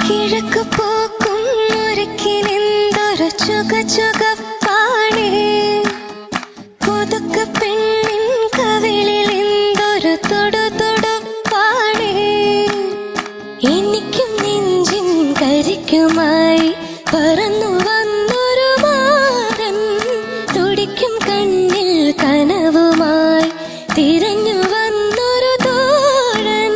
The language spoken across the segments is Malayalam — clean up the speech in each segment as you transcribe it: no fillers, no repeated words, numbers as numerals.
കിഴക്ക് പോക്കും മുരക്കിനെന്തൊരു ചുകപ്പാണേ, പുതുക്ക പെണ്ണിൻ കവിളിൽ എന്തൊരു തൊടുപാണേ. എനിക്കും നെഞ്ചിൻ കരിക്കുമായി പറന്നു വന്നൊരു മാരൻ, തുടിക്കും കണ്ണിൽ കനവുമായി തിരഞ്ഞു വന്നൊരു തോഴൻ.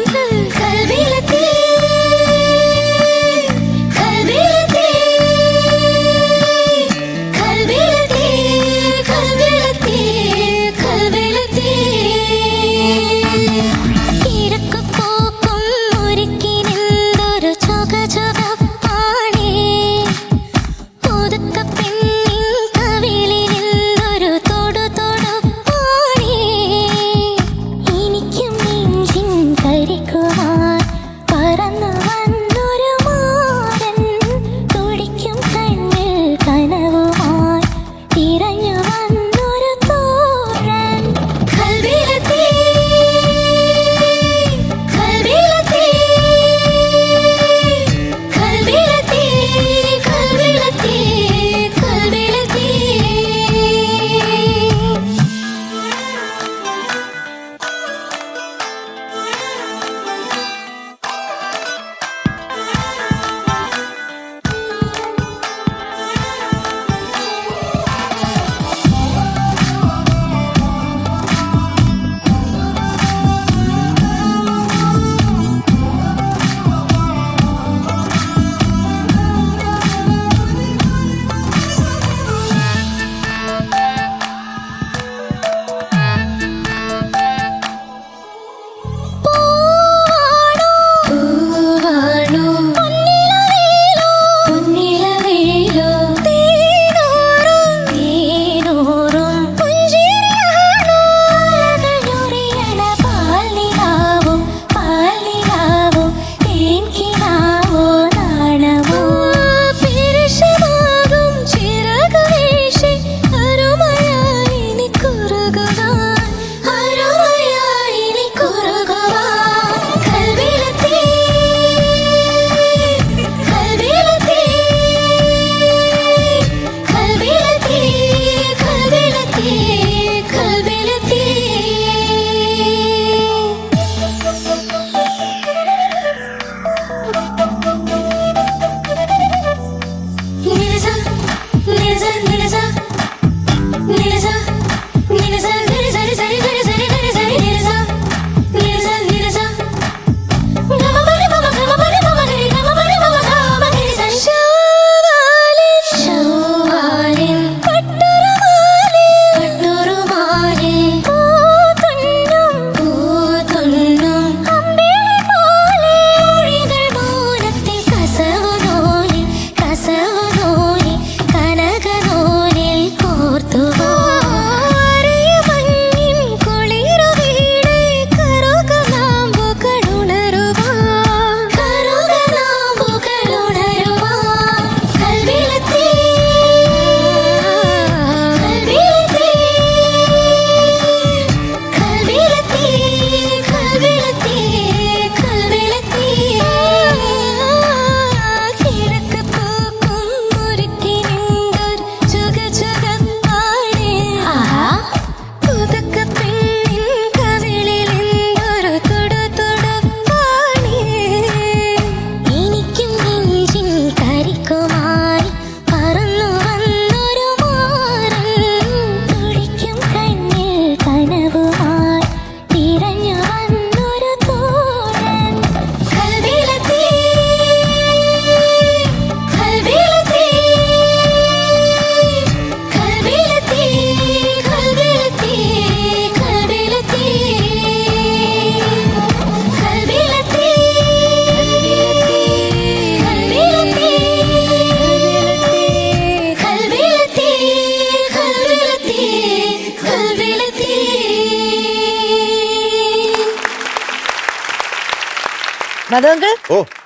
മധുവങ്കിൾ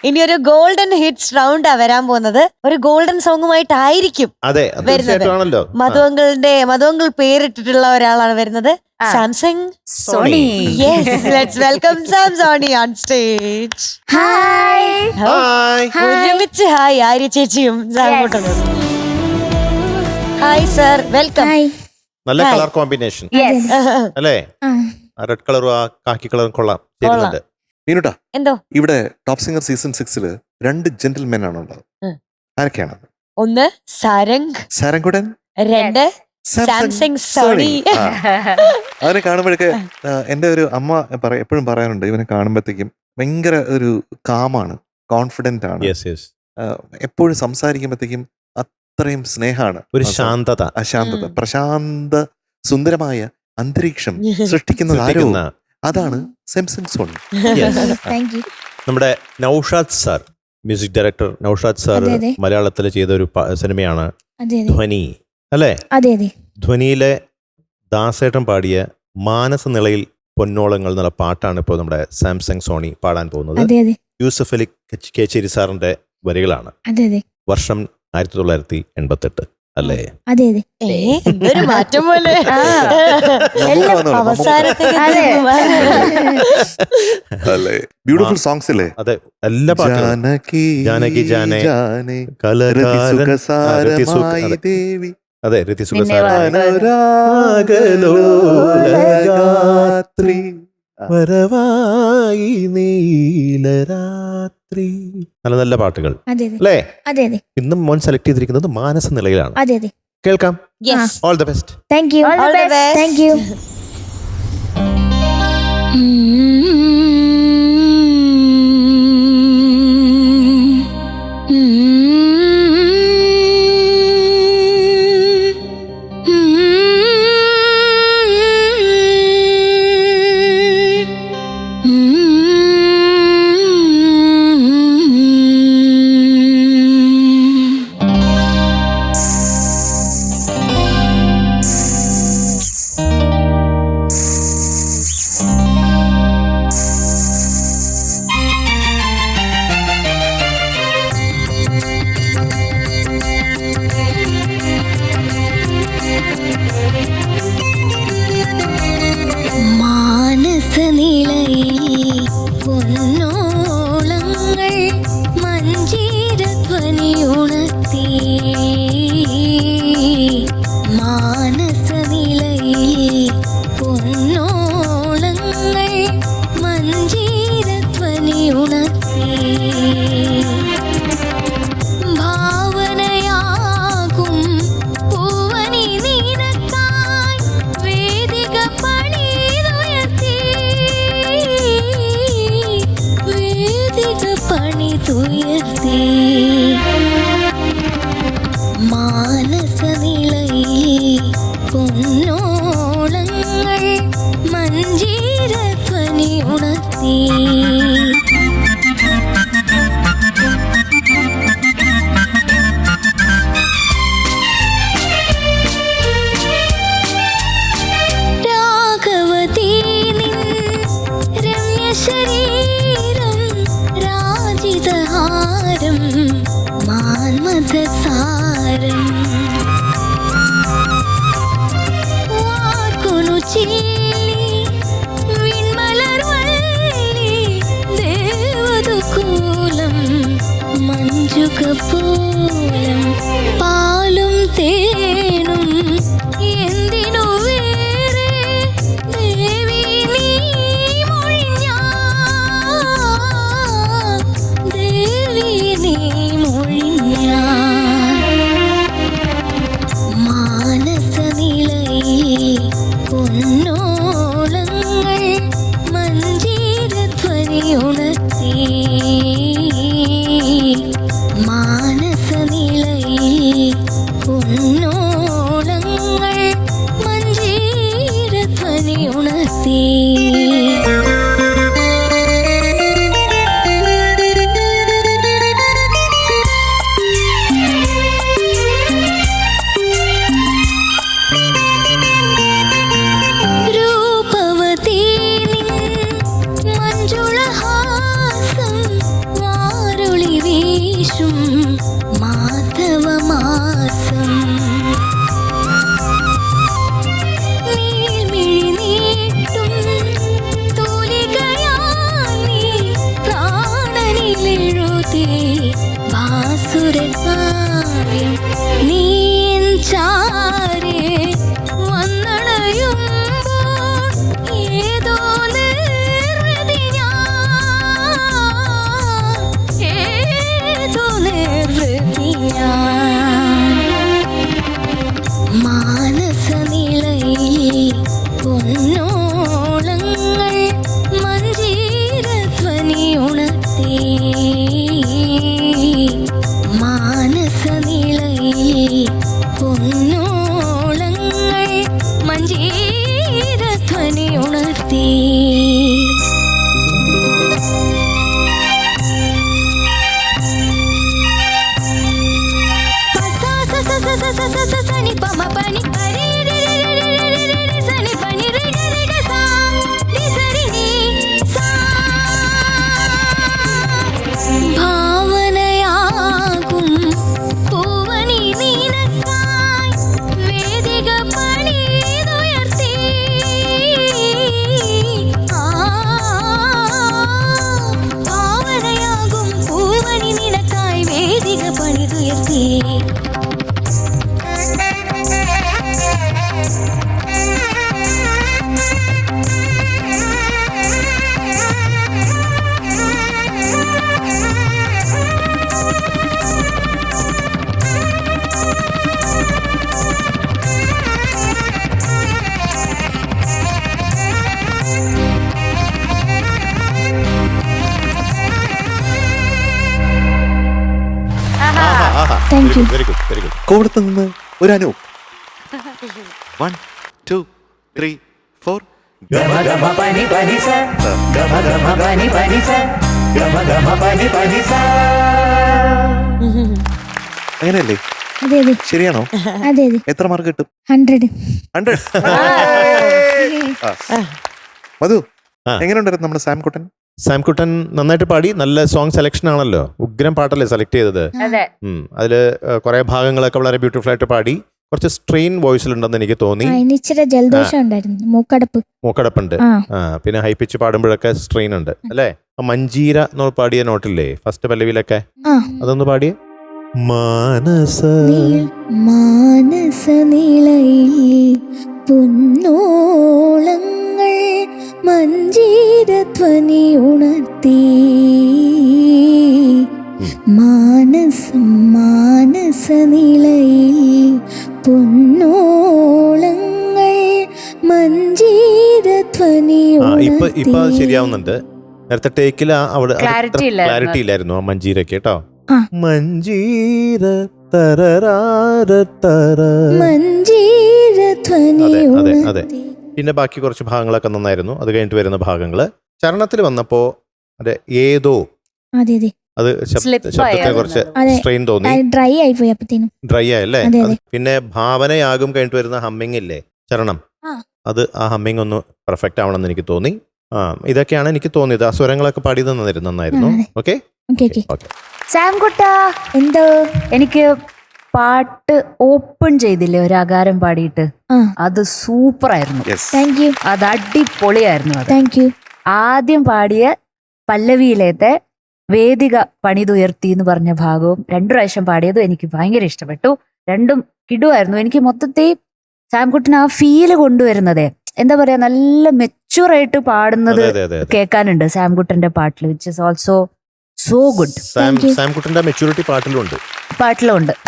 ഇനി ഒരു ഗോൾഡൻ ഹിറ്റ്സ് റൗണ്ടാ വരാൻ പോകുന്നത്. ഒരു ഗോൾഡൻ സോങ്ങുമായിട്ടായിരിക്കും വരുന്നത്. മധുവങ്കിൾ പേരിട്ടിട്ടുള്ള ഒരാളാണ് വരുന്നത്. Samsung Sony. Yes, let's welcome Sam Sony on stage. ഒരുമിച്ച് ഹായ്. ആര്യ ചേച്ചിയും ഹായ് സർ, വെൽക്കം. നല്ല കളർ കോമ്പിനേഷൻ അല്ലേ? റെഡ് കളറും ആ കാക്കി കളറും കൊള്ളാം. മീനുട്ടാ, എന്തോ ഇവിടെ ടോപ്പ് സിംഗർ സീസൺ 6 2 ജെന്റിൽമെൻ ആണ് ഉള്ളത്. ആരൊക്കെയാണ്? ഒന്ന് സാരംഗുടൻ, 2 സാംസങ് സോണി. അതിനെ കാണുമ്പോഴൊക്കെ എന്റെ ഒരു അമ്മ എപ്പോഴും പറയാറുണ്ട്, ഇവനെ കാണുമ്പോഴത്തേക്കും ഭയങ്കര ഒരു കാമാണ്, കോൺഫിഡന്റ് ആണ്. എപ്പോഴും സംസാരിക്കുമ്പോഴത്തേക്കും അത്രയും സ്നേഹമാണ്, ഒരു ശാന്തത, പ്രശാന്ത സുന്ദരമായ അന്തരീക്ഷം സൃഷ്ടിക്കുന്ന അതാണ് സാംസങ് സോണി. നമ്മുടെ Naushad sir, music director Naushad sir മലയാളത്തിൽ ചെയ്ത ഒരു സിനിമയാണ് ധ്വനി അല്ലേ? ധ്വനിയിലെ ദാസേട്ടൻ പാടിയ മാനസ നിളയിൽ പൊന്നോളങ്ങൾ എന്നുള്ള പാട്ടാണ് ഇപ്പോൾ നമ്മുടെ സാംസങ് സോണി പാടാൻ പോകുന്നത്. യൂസഫ് അലി കേച്ചേരി സാറിന്റെ വരികളാണ്. വർഷം 1988 അല്ലേ? എന്തൊരു മാറ്റം പോലെ ബ്യൂട്ടിഫുൾ സോങ്സ് അല്ലേ? അതെ, എല്ലാ പാട്ടും. ജാനകി ജാനേ, അതെ, നല്ല നല്ല പാട്ടുകൾ അല്ലേ? ഇന്നും മോൻ സെലക്ട് ചെയ്തിരിക്കുന്നത് മാനസ നിലയിലാണ്. കേൾക്കാം. All the best. Thank you. Thank you. Vinmalar Valli thank you. Very good very good. കോവിടത്ത് നിന്ന് ഒരു അനു. 1 2 3 4. അങ്ങനെയല്ലേ? അതെ അതെ ശരിയാണോ? അതെ അതെ. എത്ര മാർക്ക് കിട്ടും? 100. 100. മധു, ആ. എങ്ങനെയുണ്ടായിരുന്നു നമ്മുടെ സാംകുട്ടൻ? സാംകുട്ടൻ നന്നായിട്ട് പാടി. നല്ല സോങ് സെലക്ഷൻ ആണല്ലോ. ഉഗ്രം പാട്ടല്ലേ സെലക്ട് ചെയ്തത്. അതെ. അതില് കുറെ ഭാഗങ്ങളൊക്കെ വളരെ ബ്യൂട്ടിഫുൾ ആയിട്ട് പാടി. കുറച്ച് സ്ട്രെയിൻ വോയിസിലുണ്ടെന്ന് എനിക്ക് തോന്നി. ഇച്ചിരി ജലദോഷം ഉണ്ടായിരുന്നു, മൂക്കടപ്പുണ്ട്. പിന്നെ ഹൈ പിച്ച് പാടുമ്പോഴൊക്കെ സ്ട്രെയിൻ ഉണ്ട് അല്ലേ? മഞ്ജീര എന്ന് പാടിയ നോട്ടില്ലേ ഫസ്റ്റ് പല്ലവിയിലൊക്കെ, അതൊന്ന് പാടിയേ. മാനസനിളയിൽ പൊന്നോളങ്ങൾ മഞ്ജീരധ്വനി ഉണർത്തി. മാനസനിളയിൽ പൊന്നോളങ്ങൾ മഞ്ജീരധ്വനി ഉണർത്തി. ഇപ്പൊ ശരിയാവുന്നുണ്ട്. നേരത്തെ ടേക്കിൽ അവിടെ ക്ലാരിറ്റി ഇല്ലായിരുന്നു ആ മഞ്ജീരക്ക് കേട്ടോ. മഞ്ജീര അതെ അതെ. പിന്നെ ബാക്കി കുറച്ച് ഭാഗങ്ങളൊക്കെ നന്നായിരുന്നു. അത് കഴിഞ്ഞിട്ട് വരുന്ന ഭാഗങ്ങള് ചരണത്തിൽ വന്നപ്പോ അതെ ഏതോ അത് ശബ്ദത്തെ കുറച്ച് സ്ട്രെയിൻ തോന്നി. ഡ്രൈ ആയി പോയി അപ്പത്തേനും. ഡ്രൈ ആയല്ലേ? പിന്നെ ഭാവനയാകും കഴിഞ്ഞിട്ട് വരുന്ന ഹമ്മിങ് ഇല്ലേ ചരണം, അത് ആ ഹമ്മിങ് ഒന്ന് പെർഫെക്റ്റ് ആവണമെന്ന് എനിക്ക് തോന്നി. ഇതൊക്കെയാണ് എനിക്ക് തോന്നിയത്. ആ സ്വരങ്ങളൊക്കെ പാടിയത് നന്നായിരുന്നു. ഓക്കെ സാംകുട്ട, എന്തോ എനിക്ക് പാട്ട് ഓപ്പൺ ചെയ്തില്ലേ ഒരു അകാരം പാടിയിട്ട്, അത് സൂപ്പർ ആയിരുന്നു. അത് അടിപൊളിയായിരുന്നു. ആദ്യം പാടിയ പല്ലവിയിലത്തെ വേദിക പണിതുയർത്തി എന്ന് പറഞ്ഞ ഭാഗവും 2 പ്രാവശ്യം പാടിയതും എനിക്ക് ഭയങ്കര ഇഷ്ടപ്പെട്ടു. രണ്ടും കിടുവായിരുന്നു. എനിക്ക് മൊത്തത്തിൽ സാംകുട്ടൻ ആ ഫീല് കൊണ്ടുവരുന്നതേ എന്താ പറയാ, നല്ല മെച്ചൂറായിട്ട് പാടുന്നത് കേൾക്കാനുണ്ട് സാംകുട്ടന്റെ പാട്ടിൽ, which is also so good. സാംകുട്ടന്റെ മെച്ചൂരിറ്റി പാട്ടിലുണ്ട്.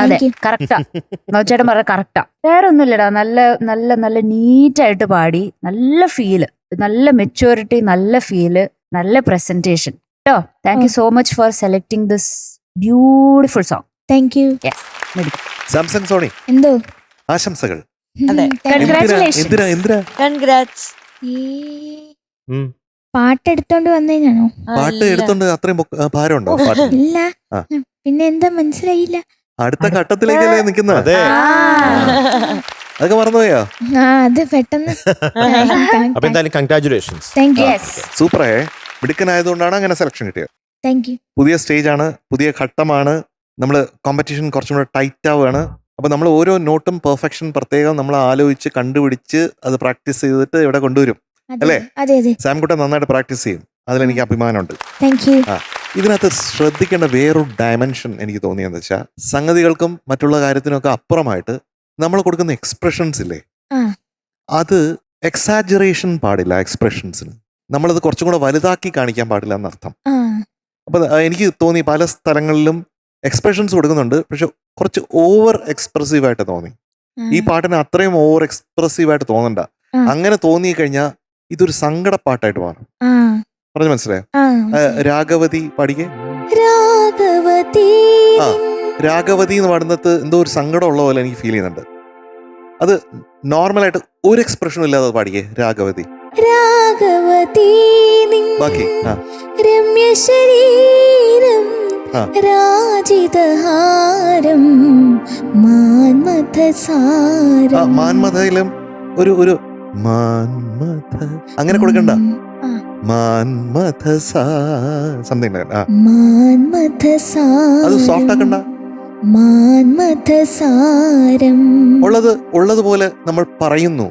അതെ, കറക്റ്റാ. നോച്ചേട്ടൻ പറഞ്ഞ കറക്റ്റാ. വേറെ ഒന്നുമില്ലടാ, നല്ല നല്ല നല്ല നീറ്റായിട്ട് പാടി, നല്ല ഫീല്, നല്ല മെച്ചൂരിറ്റി, നല്ല ഫീല്, നല്ല പ്രസന്റേഷൻ കേട്ടോ. Thank you so much for selecting this beautiful song. Thank you. Samsung Sony, എന്തോ ആശംസകൾ. കൺഗ്രാറ്റ്സ്. പാട്ട് എടുത്തോണ്ട് വന്നേനാണോ? പാട്ട് എടുത്തോണ്ട് അത്രയും ഭാരമുണ്ടോ? ഇല്ല, പിന്നെ എന്താ മനസ്സിലായില്ല. അടുത്ത ഘട്ടത്തിലേക്കല്ലേ നിൽക്കുന്നത്? അതൊക്കെ മറന്നുപോയോ? അത് പെട്ടെന്ന്. അപ്പൊ എന്തായാലും കൺഗ്രാറ്റുലേഷൻസ്. സൂപ്പറേ, മിടുക്കനായതുകൊണ്ടാണ് അങ്ങനെ സെലക്ഷൻ കിട്ടിയത്. Thank you. പുതിയ സ്റ്റേജ് ആണ്, പുതിയ ഘട്ടമാണ്, നമ്മൾ കോമ്പറ്റീഷൻ കുറച്ചും കൂടെ ടൈറ്റ് ആവുകയാണ്. അപ്പൊ നമ്മൾ ഓരോ നോട്ടും പെർഫെക്ഷൻ പ്രത്യേകം നമ്മൾ ആലോചിച്ച് കണ്ടുപിടിച്ച് അത് പ്രാക്ടീസ് ചെയ്തിട്ട് ഇവിടെ കൊണ്ടുവരും അല്ലേ? സാംകുട്ടൻ നന്നായിട്ട് പ്രാക്ടീസ് ചെയ്യും, അതിലെനിക്ക് അഭിമാനമുണ്ട്. ഇതിനകത്ത് ശ്രദ്ധിക്കേണ്ട വേറൊരു ഡയമെൻഷൻ എനിക്ക് തോന്നിയെന്ന് വെച്ചാൽ, സംഗതികൾക്കും മറ്റുള്ള കാര്യത്തിനൊക്കെ അപ്പുറമായിട്ട് നമ്മൾ കൊടുക്കുന്ന എക്സ്പ്രഷൻസ് ഇല്ലേ, അത് എക്സാജറേഷൻ പാടില്ല. എക്സ്പ്രഷൻസിന് നമ്മളത് കുറച്ചും കൂടെ വലുതാക്കി കാണിക്കാൻ പാടില്ല എന്നർത്ഥം. അപ്പൊ എനിക്ക് തോന്നി പല സ്ഥലങ്ങളിലും എക്സ്പ്രഷൻസ് കൊടുക്കുന്നുണ്ട്, പക്ഷെ കുറച്ച് ഓവർ എക്സ്പ്രസീവ് ആയിട്ട് തോന്നി. ഈ പാട്ടിന് അത്രയും ഓവർ എക്സ്പ്രസീവ് ആയിട്ട് തോന്നണ്ട. അങ്ങനെ തോന്നി കഴിഞ്ഞാൽ ഇതൊരു സങ്കടപ്പാട്ടായിട്ട് മാറും. പറഞ്ഞു മനസ്സിലായോ? രാഗവതി പാടിക്കേ. രാഗവതി എന്ന് പാടുന്നത് എന്തോ ഒരു സങ്കടം ഉള്ള പോലെ എനിക്ക് ഫീൽ ചെയ്യുന്നുണ്ട്. അത് നോർമലായിട്ട് ഒരു എക്സ്പ്രഷനും ഇല്ലാതെ പാടിക്കേ. രാഗവതി ബാക്കി രമ്യശരീരം രാജിതഹാരം മാൻമഥസാരം. മാൻമഥയിലും ഒരു മാൻമഥ അങ്ങനെ കൊടുക്കണ്ട. സംതിങ് അത് സോഫ്റ്റ് ആക്കണ്ട. മാൻമഥസാരം ഉള്ളതുപോലെ നമ്മൾ പറയുന്നു.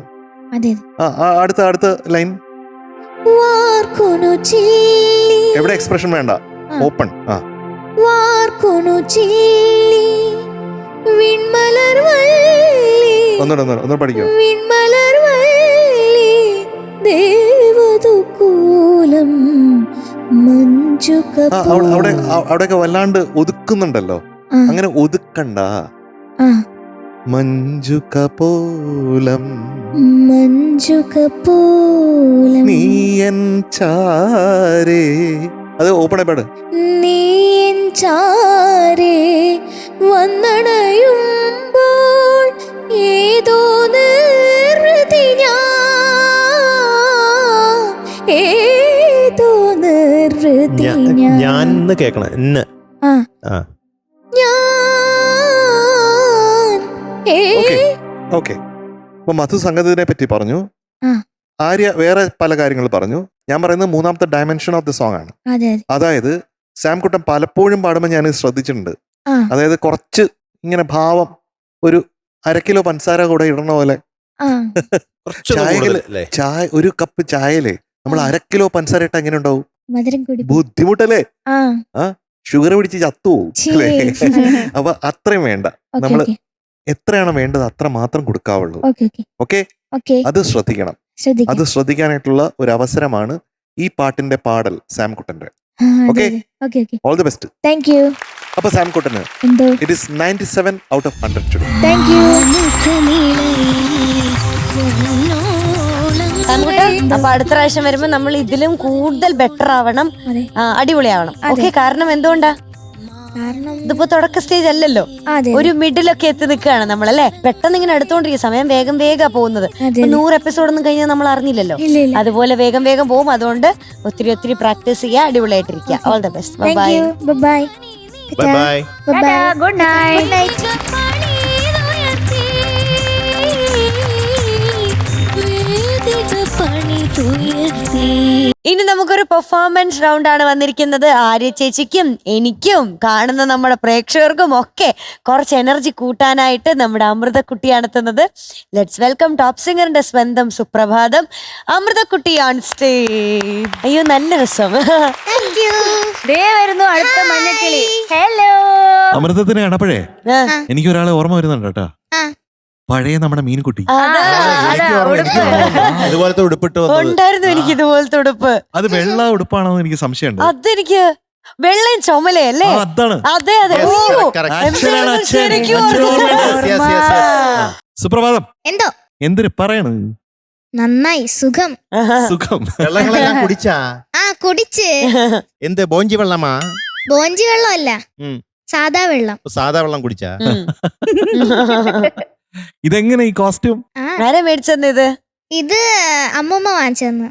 അടുത്ത ലൈൻ എവിടെ എക്സ്പ്രഷൻ വേണ്ട, ഓപ്പൺ. ഒന്നുകൂടെ പഠിക്കോ. അവിടെയൊക്കെ വല്ലാണ്ട് ഒതുക്കുന്നുണ്ടല്ലോ, അങ്ങനെ ഒതുക്കണ്ട. മഞ്ജുകപോലം നീയൻ ചാരേ, അത് ഓപ്പൺ പാട്. നീ എൻ ചാരേ വന്നണയുമ്പോൾ ഏതോ നിർവൃതി ഏതോ നിർവൃതി ഞാൻ കേക്കണം ഇന്ന്. ഓക്കെ. അപ്പൊ മധു സംഗീതത്തിനെ പറ്റി പറഞ്ഞു, ആര്യ വേറെ പല കാര്യങ്ങൾ പറഞ്ഞു. ഞാൻ പറയുന്നത് മൂന്നാമത്തെ ഡയമെൻഷൻ ഓഫ് ദി സോങ് ആണ്. അതായത് സാംകുട്ടൻ പലപ്പോഴും പാടുമ്പോൾ ഞാൻ ശ്രദ്ധിച്ചിട്ടുണ്ട്. അതായത് കുറച്ച് ഇങ്ങനെ ഭാവം, ഒരു 1/2 കിലോ പഞ്ചസാര കൂടെ ഇടണ പോലെ. ചായ, ഒരു കപ്പ് ചായയിലെ നമ്മൾ 1/2 കിലോ പഞ്ചസാര ഇട്ട എങ്ങനെ ഉണ്ടാവും? ബുദ്ധിമുട്ടല്ലേ? ഷുഗർ പിടിച്ച് ചത്തുപോകും അല്ലേ? അപ്പൊ അത്രയും വേണ്ട. നമ്മള് എത്രയാണ് വേണ്ടത് അത്ര മാത്രം കൊടുക്കാവുള്ളൂ. ഓക്കെ, അത് ശ്രദ്ധിക്കണം. അത് ശ്രദ്ധിക്കാനായിട്ടുള്ള ഒരു അവസരമാണ് ഈ പാട്ടിന്റെ പാടൽ സാംകുട്ടന്റെ. Okay, all the best. Thank you. അപ്പൊ സാംകുട്ടന് it is 97 out of 100 today. Thank you. അപ്പൊ അടുത്ത പ്രാവശ്യം വരുമ്പോ നമ്മൾ ഇതിലും കൂടുതൽ ബെറ്റർ ആവണം, അടിപൊളിയാവണം. ഓക്കെ, കാരണം എന്തുകൊണ്ടാ? ഇതിപ്പോ തുടക്ക സ്റ്റേജ് അല്ലല്ലോ, ഒരു മിഡിലൊക്കെ എത്തി നിൽക്കുകയാണ് നമ്മളല്ലേ. പെട്ടെന്ന് ഇങ്ങനെ എടുത്തോണ്ടിരിക്കും, സമയം വേഗം പോകുന്നത്. 100 എപ്പിസോഡൊന്നും കഴിഞ്ഞാൽ നമ്മൾ അറിഞ്ഞില്ലല്ലോ. അതുപോലെ വേഗം പോകും. അതുകൊണ്ട് ഒത്തിരി പ്രാക്ടീസ് ചെയ്യുക, അടിപൊളിയായിട്ടിരിക്കുക. All the best. Bye bye. Good night. ഇനി നമുക്കൊരു പെർഫോമൻസ് റൗണ്ട് ആണ് വന്നിരിക്കുന്നത്. ആര്യ ചേച്ചിക്കും എനിക്കും കാണുന്ന നമ്മുടെ പ്രേക്ഷകർക്കും ഒക്കെ കുറച്ച് എനർജി കൂട്ടാനായിട്ട് നമ്മുടെ അമൃതക്കുട്ടിയാണ് എത്തുന്നത്. ലെറ്റ്സ് വെൽക്കം ടോപ്പ് സിംഗറിന്റെ സ്വന്തം സുപ്രഭാതം, അമൃതക്കുട്ടി ഓൺ സ്റ്റേജ്. അയ്യോ, നല്ല രസം. വരുന്നു അടുത്ത മഞ്ഞക്കിളി. ഹലോ. അമൃതത്തിനെ കാണപ്പോഴേ എനിക്ക് ഒരാളെ ഓർമ്മ വരുന്നുണ്ട് കേട്ടോ. പഴയ നമ്മുടെ മീൻകുട്ടി. ഇതുപോലത്തെ ഉടുപ്പിട്ട് ഉണ്ടായിരുന്നു എനിക്ക് ഇതുപോലത്തെ ഉടുപ്പ്. അത് വെള്ള ഉടുപ്പാണോ എനിക്ക് സംശയമുണ്ട്. അതെനിക്ക് വെള്ളയും ചുമലയല്ലേ? അതാണ്. അതെ. സുപ്രഭാതം. എന്തോ എന്തിനു പറയണു? നന്നായി, സുഖം. വെള്ളങ്ങളെല്ലാം കുടിച്ചാ? കുടിച്ച്. എന്ത് ബോഞ്ചി വെള്ളമാ? ബോഞ്ചി വെള്ളമല്ല, സാധാ വെള്ളം. സാധാ വെള്ളം കുടിച്ചാ? ഇതെങ്ങനെ ഈ കോസ്റ്റ്യൂം ആരാ മേടിച്ചെന്ന്? ഇത് അമ്മൂമ്മ വാങ്ങിച്ചെന്ന്.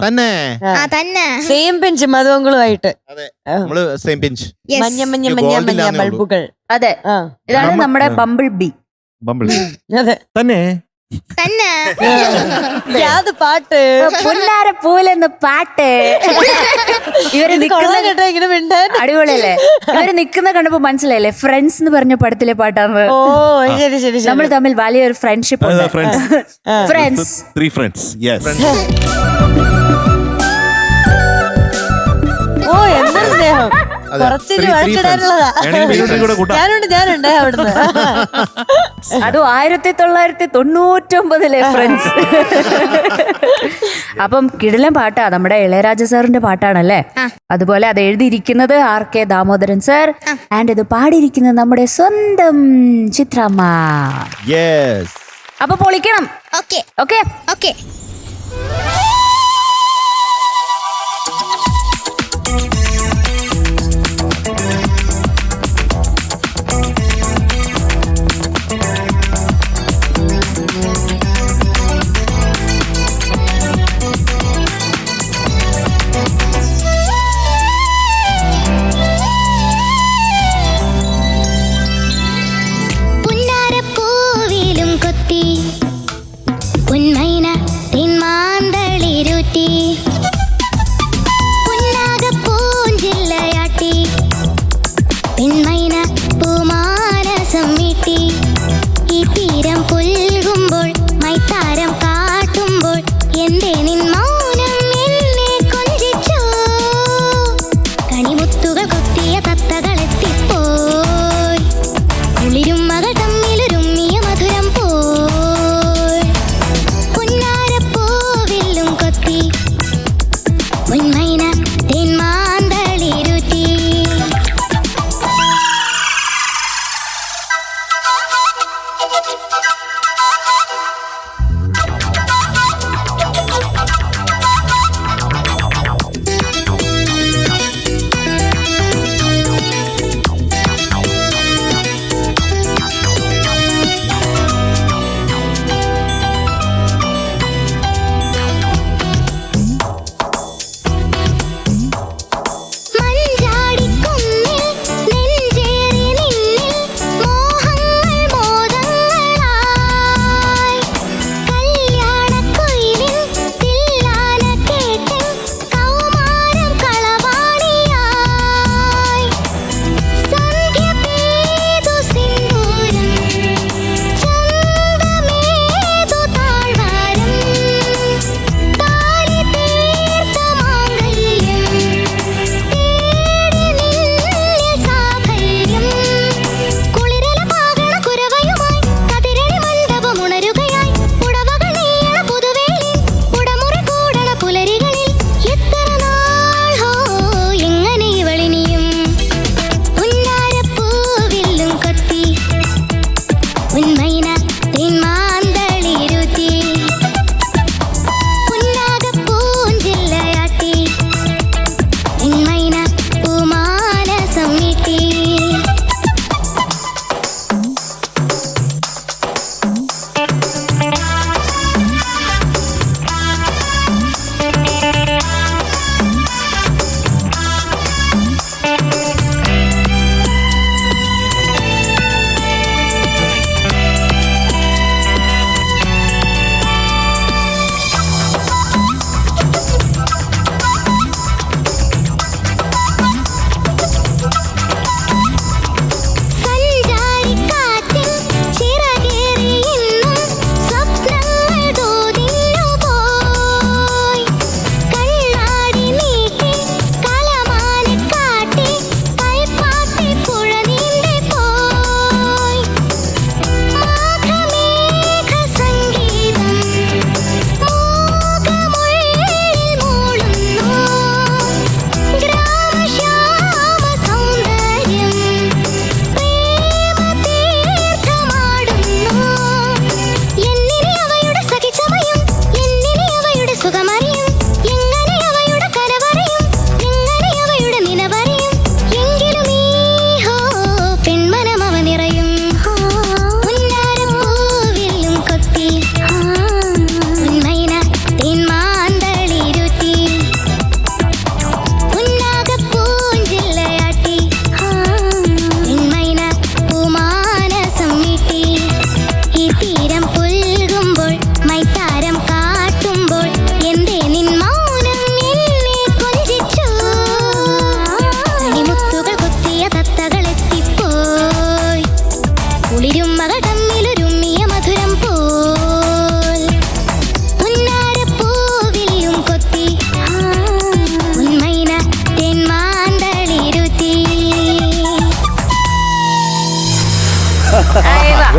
തന്നെ സെയിം പെഞ്ച് മധുവങ്ങളുമായിട്ട് മഞ്ഞ ബൾബുകൾ. അതെ, ഇതാണ് നമ്മുടെ ബംബിൾ ബി. അതെ തന്നെ യാത് പാട്ട് പുല്ലാര പൂലെന്ന് പാട്ട്. ഇവര് കേട്ടോ ഇങ്ങനെ മിണ്ടാൻ. അടിപൊളിയല്ലേ? ഇവര് നിക്കുന്ന കണ്ടപ്പോ മനസ്സിലായില്ലേ, ഫ്രണ്ട്സ് എന്ന് പറഞ്ഞ പടത്തിലെ പാട്ടാണ്. ഓ ശരി. നമ്മൾ തമ്മിൽ വലിയൊരു ഫ്രണ്ട്ഷിപ്പ് ഉണ്ട്. ഫ്രണ്ട്സ്. ഓ എന്തൊരു സ്നേഹം. കുറച്ചിരി വഴക്കിടാനുള്ളതാ. ഞാനുണ്ട് അവിടുന്ന്. അതും 1999 ഫ്രണ്ട്സ്. അപ്പം കിടിലൻ പാട്ടാ, നമ്മുടെ ഇളയരാജ സാറിന്റെ പാട്ടാണല്ലേ. അതുപോലെ അത് എഴുതിയിരിക്കുന്നത് RK ദാമോദരൻ സർ, ആൻഡ് ഇത് പാടിയിരിക്കുന്നത് നമ്മുടെ സ്വന്തം ചിത്രമ്മ. അപ്പൊ പൊളിക്കണം. ഓക്കെ. പൊന്മൈന തെന്മാന്തളി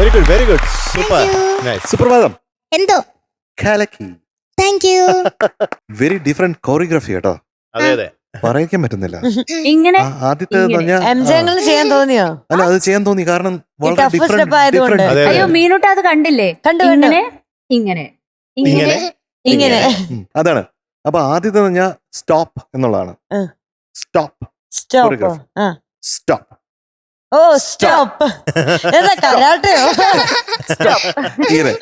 very good super nice. Suprabhatham. എന്തോ കലക്കി. Thank you. Very different choreography കേട്ടോ, അതെ അതെ. പറയിക്കാൻ പറ്റുന്നില്ല. ഇങ്ങനെ ആദ്യത്തെ MJ ചെയ്യാൻ തോന്നിയോ? അല്ല, അത് ചെയ്യാൻ തോന്നി, കാരണം വളരെ tough step ആയതുകൊണ്ട്. അതെ, അയ്യോ മീനൂട്ട അത് കണ്ടില്ലേ? കണ്ടു ഇങ്ങനെ ഇങ്ങനെ ഇങ്ങനെ ഇങ്ങനെ അതാണ്. അപ്പൊ ആദ്യത്തെ പറഞ്ഞാൽ സ്റ്റോപ്പ് എന്നുള്ളതാണ്. Stop stop. സ്റ്റോപ്പ്. ഓ സ്റ്റോപ്പ്. എന്താ കരാട്ടയോ? ഇങ്ങനെ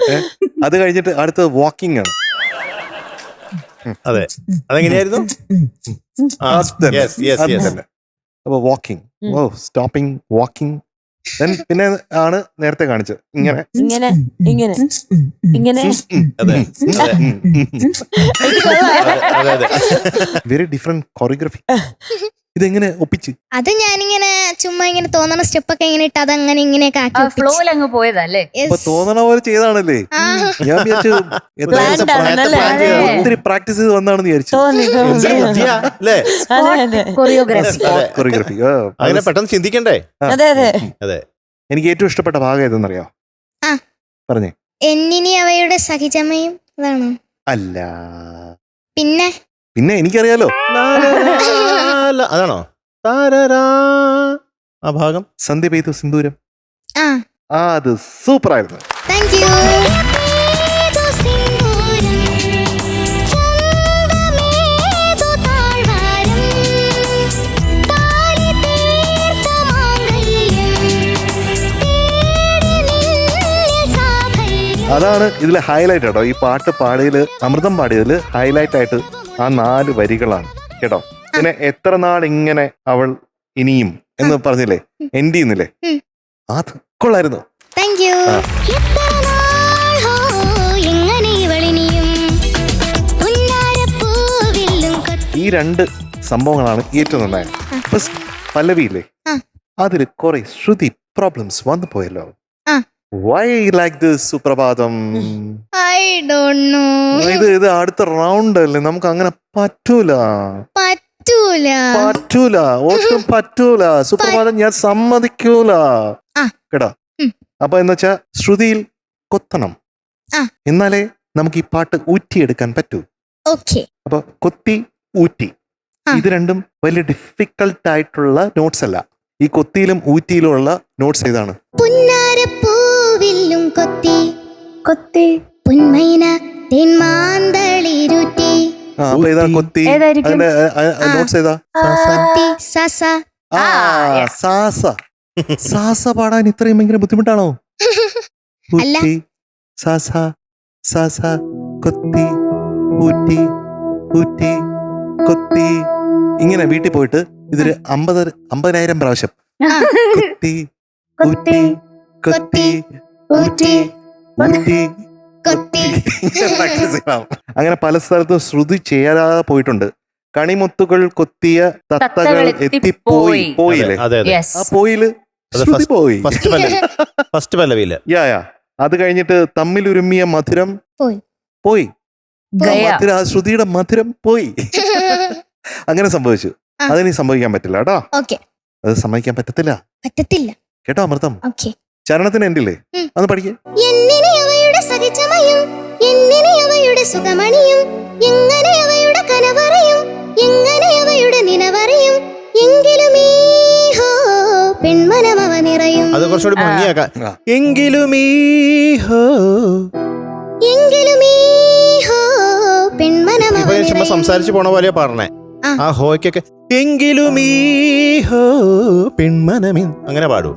അത് കഴിഞ്ഞിട്ട് അടുത്തത് വാക്കിംഗ് ആണ്. അതെ, അതെങ്ങനെയായിരുന്നു? Yes, yes, അത് yes. തന്നെ. അപ്പൊ വാക്കിംഗ്, ഓ സ്റ്റോപ്പിംഗ്, വാക്കിംഗ്. പിന്നെ ആണ് നേരത്തെ കാണിച്ചത് ഇങ്ങനെ ഇങ്ങനെ ഇങ്ങനെ ഇങ്ങനെ. അതെ അതെ അതെ. Very different choreography. ഇതെങ്ങനെ ഒപ്പിച്ച്? അത് ഞാനിങ്ങനെ ചുമ്മാ ഇങ്ങനെ തോന്നണ സ്റ്റെപ്പൊക്കെ ഇങ്ങനെ ഇട്ട് അതങ്ങനെ ഇങ്ങനെയൊക്കെ ആക്കി ഒപ്പിച്ച്. ഫ്ലോയിൽ അങ്ങ് പോയതല്ലേ? Yes. അപ്പൊ തോന്നണ പോലെ ചെയ്താണല്ലേ? ആ. ഞാൻ വിചാരിച്ചു Planned ആണല്ലേ? ഒത്തിരി പ്രാക്ടീസ് ചെയ്ത് വന്നാണെന്ന് വിചാരിച്ചു. തോന്നി തോന്നി. വിദ്യ, അല്ലേ? അതെ അതെ കൊറിയോഗ്രാഫി. കോറിയോഗ്രഫി. അങ്ങനെ പെട്ടെന്ന് ചിന്തിക്കണ്ടേ? അതെ അതെ. അതെ. എനിക്ക് ഏറ്റവും ഇഷ്ടപ്പെട്ട ഭാഗം ഏതെന്നറിയോ? ആ. പറഞ്ഞേ. എന്നിനി അവയുടെ സഹിജമയും അതാണോ? അല്ല, പിന്നെ പിന്നെ എനിക്കറിയാലോ. അതാണോ? താരരാ. ആ ഭാഗം സന്ധ്യ പെയ്തു സിന്ദൂരം. ആ അത് സൂപ്പർ ആയിരുന്നു. Thank you. അതാണ് ഇതിലെ ഹൈലൈറ്റ് കേട്ടോ. ഈ പാട്ട് പാടിയതില്, അമൃതം പാടിയതില് ഹൈലൈറ്റ് ആയിട്ട് ആ 4 വരികളാണ് കേട്ടോ. പിന്നെ എത്ര നാൾ ഇങ്ങനെ അവൾ ഇനിയും എന്ന് പറഞ്ഞില്ലേ, എൻഡ് ചെയ്യുന്നില്ലേ, അത് കൊള്ളായിരുന്നു. Thank you. ഈ 2 സംഭവങ്ങളാണ് ഏറ്റവും നന്നായത്. ഫസ്റ്റ് പല്ലവിയില്ലേ, അതില് കുറെ ശ്രുതി പ്രോബ്ലംസ് വന്നു പോയല്ലോ. വൈ ലൈക്ക് ദിസ് സുപ്രഭാതം? I don't know. ഇത് അടുത്ത റൗണ്ട് അല്ലേ, നമുക്ക് അങ്ങനെ പറ്റൂല. ഒട്ടും പറ്റൂല സുപ്രഭാതം, ഞാൻ സമ്മതിക്കൂല കേട്ടാ. അപ്പൊ എന്നുവെച്ചാ ശ്രുതിയിൽ കൊത്തണം, എന്നാലേ നമുക്ക് ഈ പാട്ട് ഊറ്റിയെടുക്കാൻ പറ്റൂ. അപ്പൊ കൊത്തി ഊറ്റി ഇത് രണ്ടും വലിയ ഡിഫിക്കൽട്ട് ആയിട്ടുള്ള നോട്ട്സ് അല്ല. ഈ കൊത്തിയിലും ഊറ്റിയിലും ഉള്ള നോട്ട്സ് ഏതാണ്? പുന്നാരപ്പൂവിലും കൊത്തി കൊത്തി പുന്മൈന തെന്മാന്തളിരുട്ടി. അപ്പൊ ഏതാണ് കൊത്തി? അതിന്റെ നോട്ട്സ് ഏതാ? കൊത്തി സസ. സാസ. സാസ പാടാൻ ഇത്രയും ഭയങ്കര ബുദ്ധിമുട്ടാണോ? ഊറ്റി സാസ സാസ കൊത്തി ഊറ്റി ഊറ്റി കൊത്തി. ഇങ്ങനെ വീട്ടിൽ പോയിട്ട് ഇതൊരു 50,000 പ്രാവശ്യം കൊത്തി ഊറ്റി കൊത്തി ഊറ്റി ഊറ്റി കൊത്തി പ്രാക്ടീസ് ചെയ്യണം. അങ്ങനെ പല സ്ഥലത്തും ശ്രുതി ചേരാതെ പോയിട്ടുണ്ട്. കണിമുത്തുകൾ കൊത്തിയ തത്തകൾ എത്തിപ്പോയി. പോയില്ലേ? ആ പോയില് ശ്രുതി പോയി. ഫസ്റ്റ് പല്ലവിയില്. യാ. അത് കഴിഞ്ഞിട്ട് തമ്മിലുരുമ്മിയ മധുരം പോയി. മധുര, ശ്രുതിയുടെ മധുരം പോയി. അങ്ങനെ സംഭവിച്ചു. അതിനി സംഭവിക്കാൻ പറ്റില്ല കേട്ടോ. അത് സമ്മതിക്കാൻ പറ്റത്തില്ല കേട്ടോ അമൃതം. ചരണത്തിന് എന്തില്ലേ അന്ന് പഠിക്കേ. എന്നിനി അവയുടെ സഹിജമയും എന്നിനി അവയുടെ സുഖമണിയും എങ്ങനെ അവയുടെ കനവറയും എങ്ങനെ അവയുടെ നിലവറയും എങ്കിലും ഈഹോ പെൺമനം അവ നിറയും. അത് കുറച്ചുകൂടി ഭംഗിയാക്കാം. എങ്കിലും ഈഹോ പെൺമനം അവ ചുമ്മാ നിറയും. സംസാരിച്ചു പോണ പോലെ പറഞ്ഞേ. ആ ഹോയ്ക്കൊക്കെ എങ്കിലും ഈഹോ പെൺമനമിൻ അങ്ങനെ പാടൂ.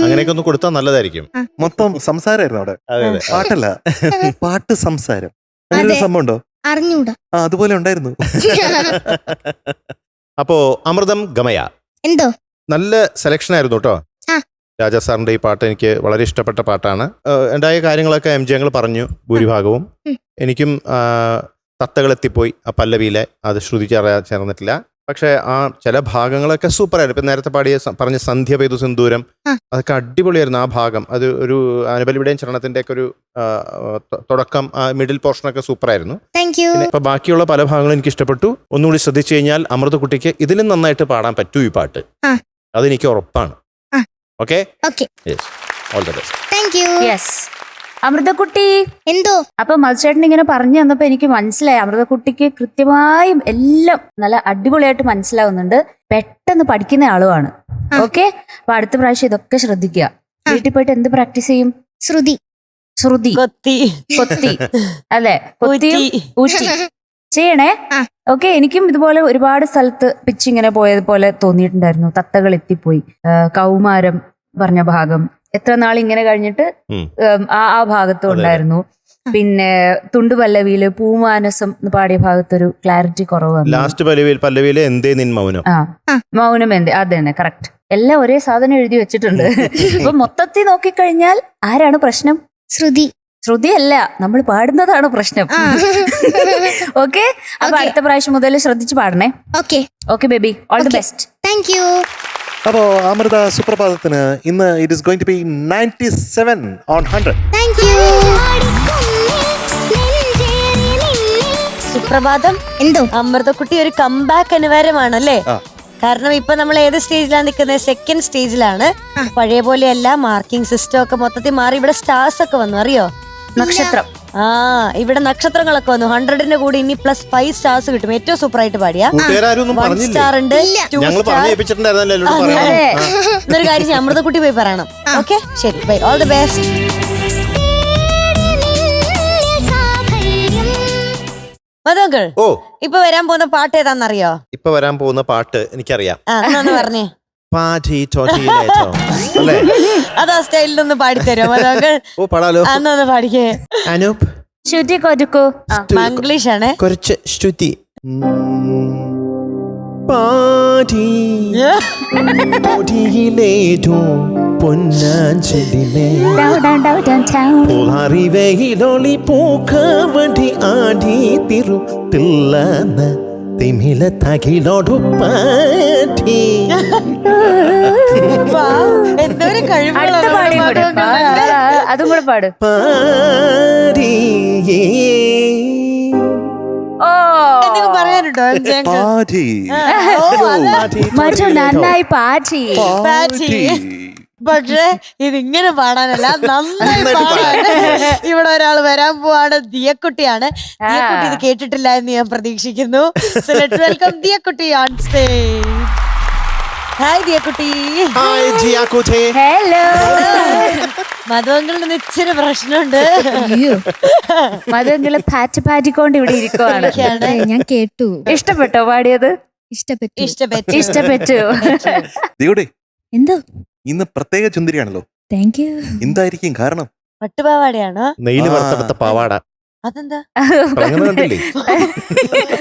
അങ്ങനെയൊക്കെ ഒന്ന് കൊടുത്താൽ നല്ലതായിരിക്കും. മൊത്തം സംസാരമായിരുന്നു അവിടെ, പാട്ടല്ല. പാട്ട് സംസാരം അങ്ങനെ സംഭവം ഉണ്ടോ? അറിഞ്ഞൂടാ. അതുപോലെ ഉണ്ടായിരുന്നു. അപ്പോ അമൃതം ഗമയ എന്തോ നല്ല സെലക്ഷൻ ആയിരുന്നു കേട്ടോ. രാജാ സാറിന്റെ ഈ പാട്ട് എനിക്ക് വളരെ ഇഷ്ടപ്പെട്ട പാട്ടാണ്. ഉണ്ടായ കാര്യങ്ങളൊക്കെ MJ പറഞ്ഞു ഭൂരിഭാഗവും. എനിക്കും തത്തകൾ എത്തിപ്പോയി ആ പല്ലവിയിലെ അത് ശ്രുതി ചേർന്നിട്ടില്ല. പക്ഷെ ആ ചില ഭാഗങ്ങളൊക്കെ സൂപ്പറായിരുന്നു. ഇപ്പം നേരത്തെ പറഞ്ഞ സന്ധ്യ പെയ്തു സിന്ദൂരം അതൊക്കെ അടിപൊളിയായിരുന്നു. ആ ഭാഗം അത് ഒരു അനുബലിയുടെയും ചരണത്തിന്റെ ഒക്കെ ഒരു തുടക്കം, ആ മിഡിൽ പോർഷനൊക്കെ സൂപ്പറായിരുന്നു. പിന്നെ ഇപ്പൊ ബാക്കിയുള്ള പല ഭാഗങ്ങളും എനിക്ക് ഇഷ്ടപ്പെട്ടു. ഒന്നുകൂടി ശ്രദ്ധിച്ചു കഴിഞ്ഞാൽ അമൃതക്കുട്ടിക്ക് ഇതിലും നന്നായിട്ട് പാടാൻ പറ്റൂ ഈ പാട്ട്. അതെനിക്ക് ഉറപ്പാണ്. ആ. Okay okay, all the best. Thank you. Yes. അമൃതക്കുട്ടി, എന്തോ അപ്പൊ മധുചേട്ടൻ ഇങ്ങനെ പറഞ്ഞു തന്നപ്പോ എനിക്ക് മനസ്സിലായി അമൃതക്കുട്ടിക്ക് കൃത്യമായും എല്ലാം നല്ല അടിപൊളിയായിട്ട് മനസ്സിലാവുന്നുണ്ട്. പെട്ടെന്ന് പഠിക്കുന്ന ആളുമാണ്. ഓക്കെ, അപ്പൊ അടുത്ത പ്രാവശ്യം ഇതൊക്കെ ശ്രദ്ധിക്കുക. വീട്ടിൽ പോയിട്ട് എന്ത് പ്രാക്ടീസ് ചെയ്യും? ശ്രുതി. ശ്രുതി, കൊത്തി കൊത്തി, അല്ലെ, കൊത്തിയും ഊറ്റി ചെയ്യണേ. ആ. ഓക്കെ, എനിക്കും ഇതുപോലെ ഒരുപാട് സ്ഥലത്ത് പിച്ച് ഇങ്ങനെ പോയതുപോലെ തോന്നിയിട്ടുണ്ടായിരുന്നു. തത്തകൾ എത്തിപ്പോയി, കൗമാരം പറഞ്ഞ ഭാഗം എത്ര നാൾ ഇങ്ങനെ കഴിഞ്ഞിട്ട് ആ ഭാഗത്തും ഉണ്ടായിരുന്നു. പിന്നെ തുണ്ടുപല്ലവിയില് പൂമാനസം എന്ന് പാടിയ ഭാഗത്തൊരു ക്ലാരിറ്റി കുറവ്. ലാസ്റ്റ് പല്ലവിയില് എന്തേ നിൻ മൗനം. മൗനം എന്തേ, അത് തന്നെ കറക്റ്റ്. എല്ലാം ഒരേ സാധനം എഴുതി വെച്ചിട്ടുണ്ട്. ഇപ്പൊ മൊത്തത്തിൽ നോക്കിക്കഴിഞ്ഞാൽ ആരാണ് പ്രശ്നം? ശ്രുതി. ശ്രുതി അല്ല, നമ്മൾ പാടുന്നതാണ് പ്രശ്നം. ഓക്കെ, അപ്പൊ അടുത്ത പ്രാവശ്യം മുതൽ ശ്രദ്ധിച്ച് പാടണേ. Okay. Okay baby, all the best. Thank you. അപ്പോ അമൃത സുപ്രഭാതത്തിന് ഇന്ന് it is going to be 97 on 100. Thank you. Suprabhatham. എന്തോ അമൃതക്കുട്ടി ഒരു കംബാക്ക് അനിവാര്യമാണല്ലേ? കാരണം ഇപ്പൊ നമ്മൾ ഏത് സ്റ്റേജിലാണ് നിൽക്കുന്നത്? സെക്കൻഡ് സ്റ്റേജിലാണ്. പഴയ പോലെയല്ല, മാർക്കിംഗ് സിസ്റ്റം ഒക്കെ മൊത്തത്തിൽ മാറി. ഇവിടെ സ്റ്റാർസ് ഒക്കെ വന്നു, അറിയോ? നക്ഷത്രം. ഇവിടെ നക്ഷത്രങ്ങളൊക്കെ വന്നു. 100ന്റെ കൂടി ഇനി +5 സ്റ്റാർസ് കിട്ടും. ഏറ്റവും സൂപ്പർ ആയിട്ട് പാടിയ 1 സ്റ്റാർ ഉണ്ട്, 2 സ്റ്റാർ. എന്നൊരു കാര്യം അമൃതക്കുട്ടി പോയി പറയണം. ഓക്കെ, ശരി, ബൈ, ഓൾ ദി ബെസ്റ്റ്. മധുങ്കൾ, ഇപ്പൊ വരാൻ പോകുന്ന പാട്ട് ഏതാന്നറിയോ? ഇപ്പൊ വരാൻ പോകുന്ന പാട്ട് എനിക്കറിയാം. എന്നാന്ന് പറഞ്ഞേ. അല്ലേ? അതാ സ്റ്റൈലിലൊന്ന് പാടിത്തരുമോ മധുങ്കൾ? ഓ, പാടാലോ. അന്നൊന്ന് പാടിക്കേ. അനൂപ്, ശ്രുതി കൊടുക്കൂ. മംഗ്ലീഷ് ആണ്. കുറച്ച് ശ്രുതി. പാടിയിലേറ്റോ പൊന്നാഞ്ചലിനെ വെയിലൊളി പൂക്കവടി ആടി തിരുത്തില്ലെന്ന് തിമില തകിലോടു പാടി. എന്തൊരു അടുത്ത പാടിയും കൂടെ അതും കൂടെ പാട്. പാടിയേ പറയാനുണ്ടോ? മറ്റു നന്നായി പാടി. പക്ഷേ ഇതിങ്ങനെ പാടാനല്ല, നന്നായി പാടാന് ഇവിടെ ഒരാൾ വരാൻ പോവാണ്. ദിയക്കുട്ടിയാണ്. ദിയക്കുട്ടി ഇത് കേട്ടിട്ടില്ല എന്ന് ഞാൻ പ്രതീക്ഷിക്കുന്നു. So let's welcome ദിയക്കുട്ടി on stage. ഹായ് ദിയക്കുട്ടി. ഹലോ. മധുവങ്കളിൽ ഇച്ചിരി പ്രശ്നമുണ്ട്. മധുവങ്കള് പാറ്റിക്കൊണ്ട് ഇവിടെ ഇരിക്കുവാണ്. ഞാൻ കേട്ടു. ഇഷ്ടപ്പെട്ടോ പാടിയത്? ഇഷ്ടപ്പെട്ടു. എന്തോ ഇന്ന് പ്രത്യേക ചുന്ദരിയാണല്ലോ. Thank you. എന്തായിരിക്കും കാരണം? പട്ടുപാവാടയാണോ? നെയ്ല് വറുത്തെടുത്ത പാവാട. അതെന്താ?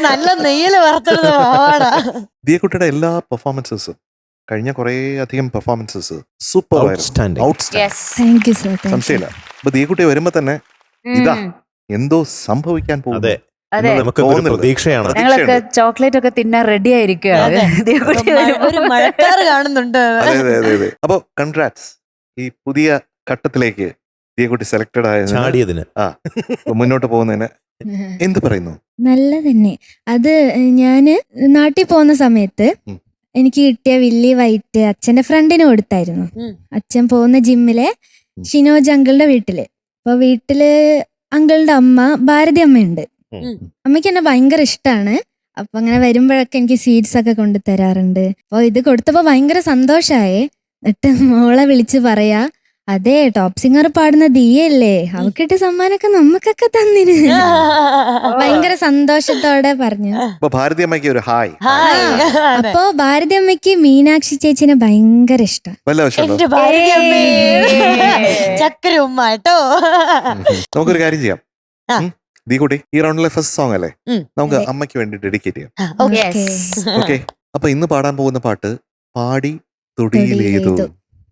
നല്ല നെയ്യില് വറുത്തെടുത്ത പാവാട. ദിയക്കുട്ടിയുടെ എല്ലാ പെർഫോമൻസസും, കഴിഞ്ഞ കുറേ അധികം പെർഫോമൻസസ് സൂപ്പർ ആയിരുന്നു. സംശയമില്ല. അപ്പൊ ദിയക്കുട്ടി വരുമ്പോ തന്നെ ഇതാ എന്തോ സംഭവിക്കാൻ പോകും. പ്രതീക്ഷയാണ്. ഞങ്ങളൊക്കെ ചോക്ലേറ്റ് ഒക്കെ തിന്നാൻ റെഡി ആയിരിക്കുകയാണ്. ഒരു മഴക്കാറ് കാണുന്നുണ്ട്. അതെ. അപ്പൊ കൺഗ്രാറ്റ്സ്. ഈ പുതിയ ഘട്ടത്തിലേക്ക് ദിയക്കുട്ടി സെലക്ടഡ് ആയതിന് മുന്നോട്ട് പോകുന്നതിന് എന്ത് പറയുന്നു? നല്ല തന്നെ. അത് ഞാന് നാട്ടിൽ പോകുന്ന സമയത്ത് എനിക്ക് കിട്ടിയ വില്ലി വൈറ്റ് അച്ഛന്റെ ഫ്രണ്ടിന് കൊടുത്തായിരുന്നു. അച്ഛൻ പോകുന്ന ജിമ്മിലെ ഷിനോജ് അങ്കിളുടെ വീട്ടില്. അപ്പൊ വീട്ടില് അങ്കിളുടെ അമ്മ ഭാരതി അമ്മയുണ്ട്. അമ്മയ്ക്ക് എന്നെ ഭയങ്കര ഇഷ്ടമാണ്. അപ്പൊ അങ്ങനെ വരുമ്പോഴൊക്കെ എനിക്ക് സ്വീറ്റ്സ് ഒക്കെ കൊണ്ടു തരാറുണ്ട്. അപ്പൊ ഇത് കൊടുത്തപ്പോ ഭയങ്കര സന്തോഷായേ. എന്നിട്ട് മോളെ വിളിച്ച് പറയാ, അതെ ടോപ്പ് സിംഗർ പാടുന്ന ദിയല്ലേ, അവക്കിട്ട് സമ്മാനൊക്കെ നമുക്കൊക്കെ തന്നിന്. ഭയങ്കര സന്തോഷത്തോടെ പറഞ്ഞു. ഭാരതി അമ്മയ്ക്ക് ഒരു ഹായ്. അപ്പൊ ഭാരതി അമ്മയ്ക്ക് മീനാക്ഷി ചേച്ചിനെ ഭയങ്കര ഇഷ്ടം. ചക്കര ഉമ്മ കേട്ടോ. നമുക്കൊരു കാര്യം ചെയ്യാം. ദീകുട്ടി, ഈ റൗണ്ടിലെ ഫസ്റ്റ് സോങ് അല്ലേ, നമുക്ക് അമ്മയ്ക്ക് വേണ്ടി ഡെഡിക്കേറ്റ് ചെയ്യാം. ഓക്കെ. അപ്പൊ ഇന്ന് പാടാൻ പോകുന്ന പാട്ട് പാടി തൊടിയിലേതോ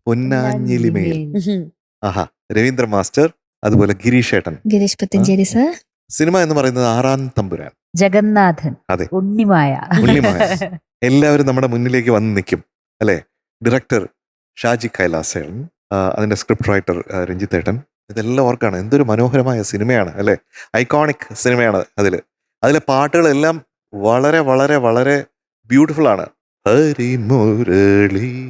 പൊന്നാഞ്ഞിലിമേൽ. ആഹാ, രവീന്ദ്ര മാസ്റ്റർ, അതുപോലെ ഗിരീഷ് പുത്തഞ്ചേരി സർ. സിനിമ എന്ന് പറയുന്നത് 6-ാം തമ്പുരാൻ, ജഗന്നാഥൻ, അതെ, ഉണ്ണിമായ. എല്ലാവരും നമ്മുടെ മുന്നിലേക്ക് വന്ന് നിൽക്കും അല്ലെ. ഡയറക്ടർ ഷാജി കൈലാസൻ, അതിന്റെ സ്ക്രിപ്റ്റ് റൈറ്റർ രഞ്ജിത്തേട്ടൻ. ഇതെല്ലാം ഓർക്കാണ്. എന്തൊരു മനോഹരമായ സിനിമയാണ് അല്ലെ. ഐക്കോണിക് സിനിമയാണ്. അതിലെ പാട്ടുകളെല്ലാം വളരെ വളരെ വളരെ ബ്യൂട്ടിഫുൾ ആണ്. ഹരിമുരളീരവം.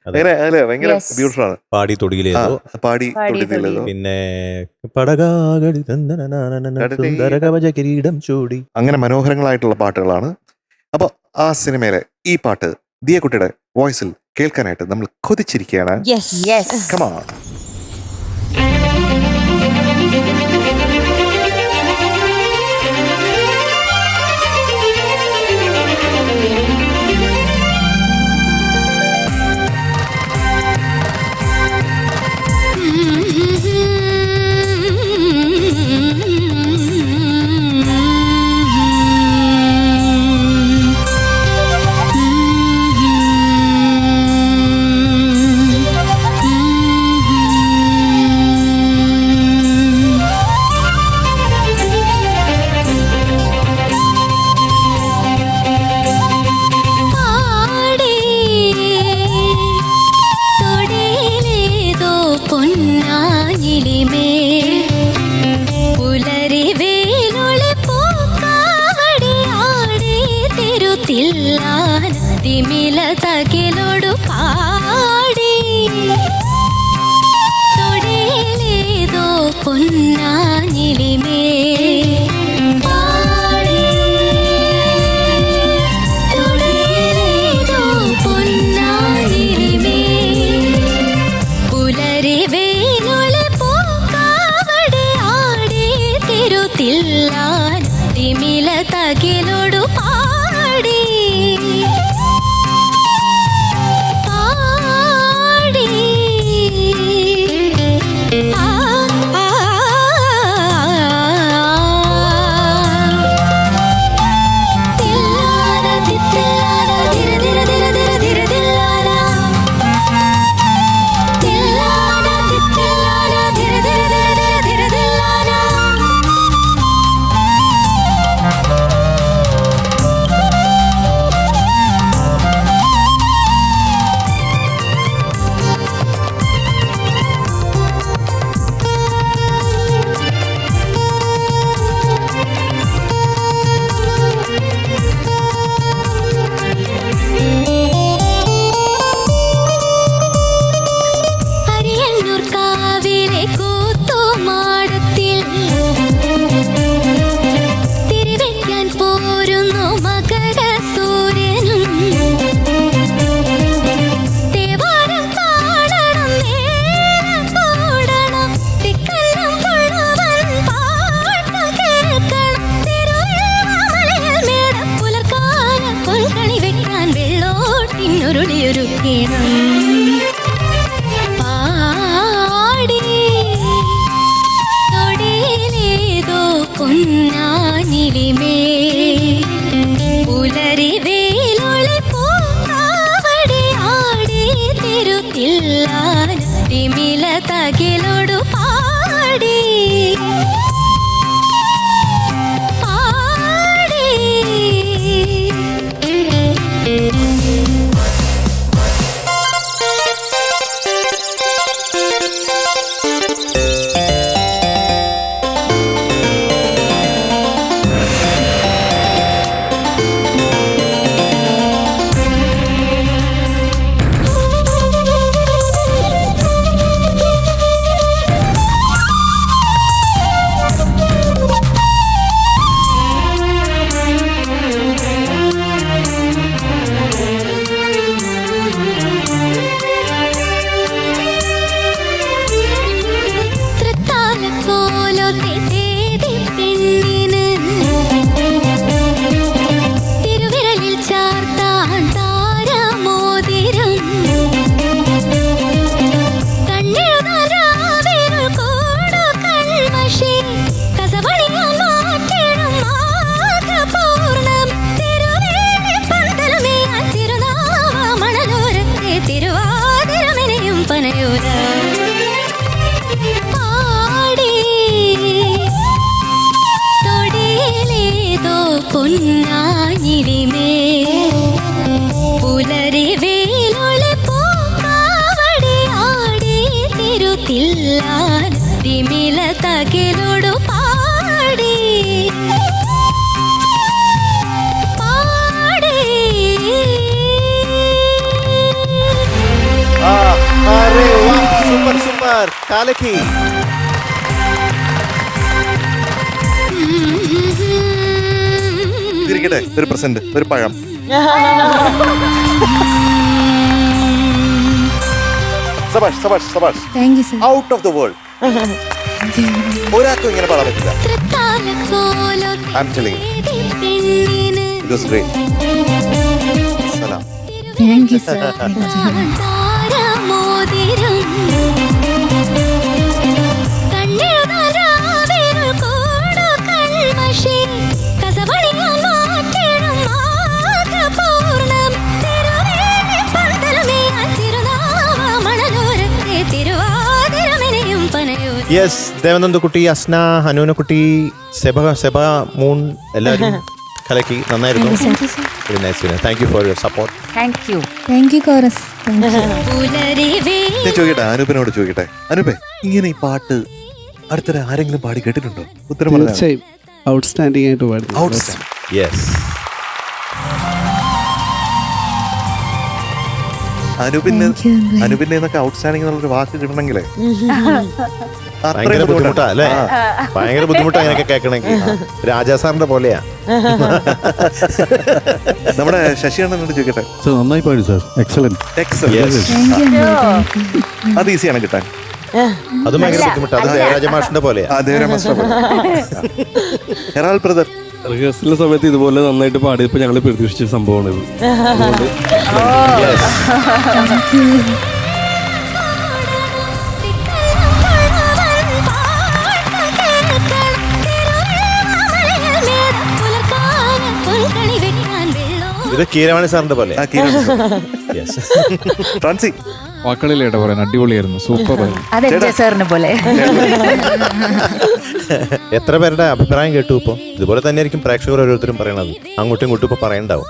അങ്ങനെ അല്ലേ, ഭയങ്കര Yes. ബ്യൂട്ടിഫുൾ ആണ്. പാടി തൊടിയിലേതോ പാടി പാടി തൊടുതില്ലതോ. പിന്നെ പടകാകളി സുന്ദര കവച കിരീടം ചൂടി. അങ്ങനെ മനോഹരങ്ങളായിട്ടുള്ള പാട്ടുകളാണ്. അപ്പൊ ആ സിനിമയിലെ ഈ പാട്ട് ദിയക്കുട്ടിയുടെ വോയിസിൽ കേൾക്കാനായിട്ട് നമ്മൾ കൊതിച്ചിരിക്കുകയാണ്. യെസ്. Come on. പാടി തൊടിയിലേതോ പൊന്നാഞ്ഞിലിമേ പുലരി വേലൊളി പൂക്കാവടി ആടി തിരുത്തില്ലാൻ തിമില തകിലൊടു പാടി തൊടിയിലേതോ പൊന്നാഞ്ഞിലിമേ പാടി തൊടിയിലേതോ പൊന്നാഞ്ഞിലിമേ പുലരി വേലൊളി പൂക്കാവടി ആടി തിരുത്തില്ലാൻ തിമില തകിലൊടു പാടി പാടി ആ ആ തില്ലാന തില്ലാന ദിര ദിര ദിര ദിര ദിര ദില്ലാന തില്ലാന തില്ലാന ദിര ദിര ദിര ദിര ദിര ദില്ലാന അരിയന്നൂർ കാവിലെ കൂത്തുമാടത്തിൽ തിരിവെക്കാൻ പോരുന്നു മകര സൂര്യനും തേവാരം കാണണം നേരം കൂടണം തിക്കല്ലം കൊള്ളുവൻ പാട്ട് കേൾക്കണം തിരുവണ്ണാമലയിൽ മേടം പുലർക്കാല പൊൽക്കണി വെക്കാൻ വെള്ളോട്ടിനൊരുളിയൊരുക്കണം പാടി തൊടിയിലേതോ പൊന്നാഞ്ഞിലിമേ പുലരി വേലൊളി പൂക്കാവടി ആടി തിരുത്തില്ലാൻ തിമില തകിലൊടു പാടി പാടി തൃത്താലക്കോലത്തെ തേടി പെണ്ണിന് തിരുവിരലിൽ ചാർത്താൻ താരമോതിരം കണ്ണെഴുതാൻ രാവിനുൾ കൂടു കൺമഷി കസവണിയാൻ മാറ്റിടും മാതപൂർണം തിരുവേണി പന്തലമേയാൻ തിരുനാവ മണലോരത്തെ തിരുവാതിരമെനയും പനയൂര പാടി തൊടിയിലേതോ പൊന്നാഞ്ഞിലിമേ പുലരി വേലൊളി പൂക്കാവടി ആടി തിരുത്തില്ലാൻ തിമില തകിലൊടു പാടി പാടി കാലക്കി. ഇരിക്കട്ടെ, ഒരു പ്രസന്റ്, ഒരു പഴം. സബാഷ് സബാഷ് സബാഷ്. Thank you sir. Out of the world. ഒരാൾക്കും ഇങ്ങനെ പാടാൻ പറ്റില്ല. I'm telling you. It was great. സലാം. Thank you sir. യെസ്, ദേവനന്ദകുട്ടി, അസ്ന, ഹനൂനക്കുട്ടി, സെബ മൂൺ എല്ലാവരും കലക്കി. നന്നായിരുന്നു. Thank you for your support. Thank you chorus. ഞാൻ ചോദിക്കട്ടെ, അനൂപിനോട് ചോദിക്കട്ടെ. അനൂപേ, ഇങ്ങനെ ഈ പാട്ട് അടുത്തിടെ ആരെങ്കിലും പാടി കേട്ടിട്ടുണ്ടോ? ഉത്തരം പറഞ്ഞാൽ തീർച്ചയായും ഔട്ട്സ്റ്റാൻഡിംഗ് ആയിട്ട് പാടുന്നു. ഔട്ട്സ്റ്റാൻഡിംഗ്. യെസ്. അനൂപിന്റെ എന്നൊക്കെ ഔട്ട്സ്റ്റാൻഡിംഗ് എന്നുള്ളൊരു വാക്ക് കിട്ടണമെങ്കിലേ ഭയങ്കര ബുദ്ധിമുട്ടാ അല്ലേ? ഭയങ്കര ബുദ്ധിമുട്ടാ അങ്ങനെയൊക്കെ കേൾക്കണമെങ്കിൽ. രാജാ സാറിന്റെ പോലെയാ. നമ്മുടെ ശശികണ്ണനോട് ചോദിക്കട്ടെ. സർ നന്നായി പാടി സർ. എക്സലന്റ്. അത് ഈസിയാണ് കിട്ടാൻ. അത് ഭയങ്കര ബുദ്ധിമുട്ടാ. അത് ദേവരാജമാഷിന്റെ പോലെയാ. ഹെറാൾഡ് ബ്രദർ, റിഹേഴ്സലിന്റെ സമയത്ത് ഇതുപോലെ നന്നായിട്ട് പാടിയപ്പോ ഞങ്ങൾ പ്രതീക്ഷിച്ച സംഭവമാണ് ഇത്. ഇത് കീരവാണി സാറിന്റെ പോലെ. ഫ്രാൻസി, വാക്കുകളിലേട്ടാ പറയാൻ അടിപൊളിയായിരുന്നു, സൂപ്പർ ആയിരുന്നു. അതെ സാറിനെ പോലെ. എത്ര പേരുടെ അഭിപ്രായം കേട്ടു ഇപ്പൊ? ഇതുപോലെ തന്നെ ആയിരിക്കും പ്രേക്ഷകർ ഓരോരുത്തരും പറയണത്. അങ്ങോട്ടും ഇങ്ങോട്ടും ഇപ്പൊ പറയണ്ടാവും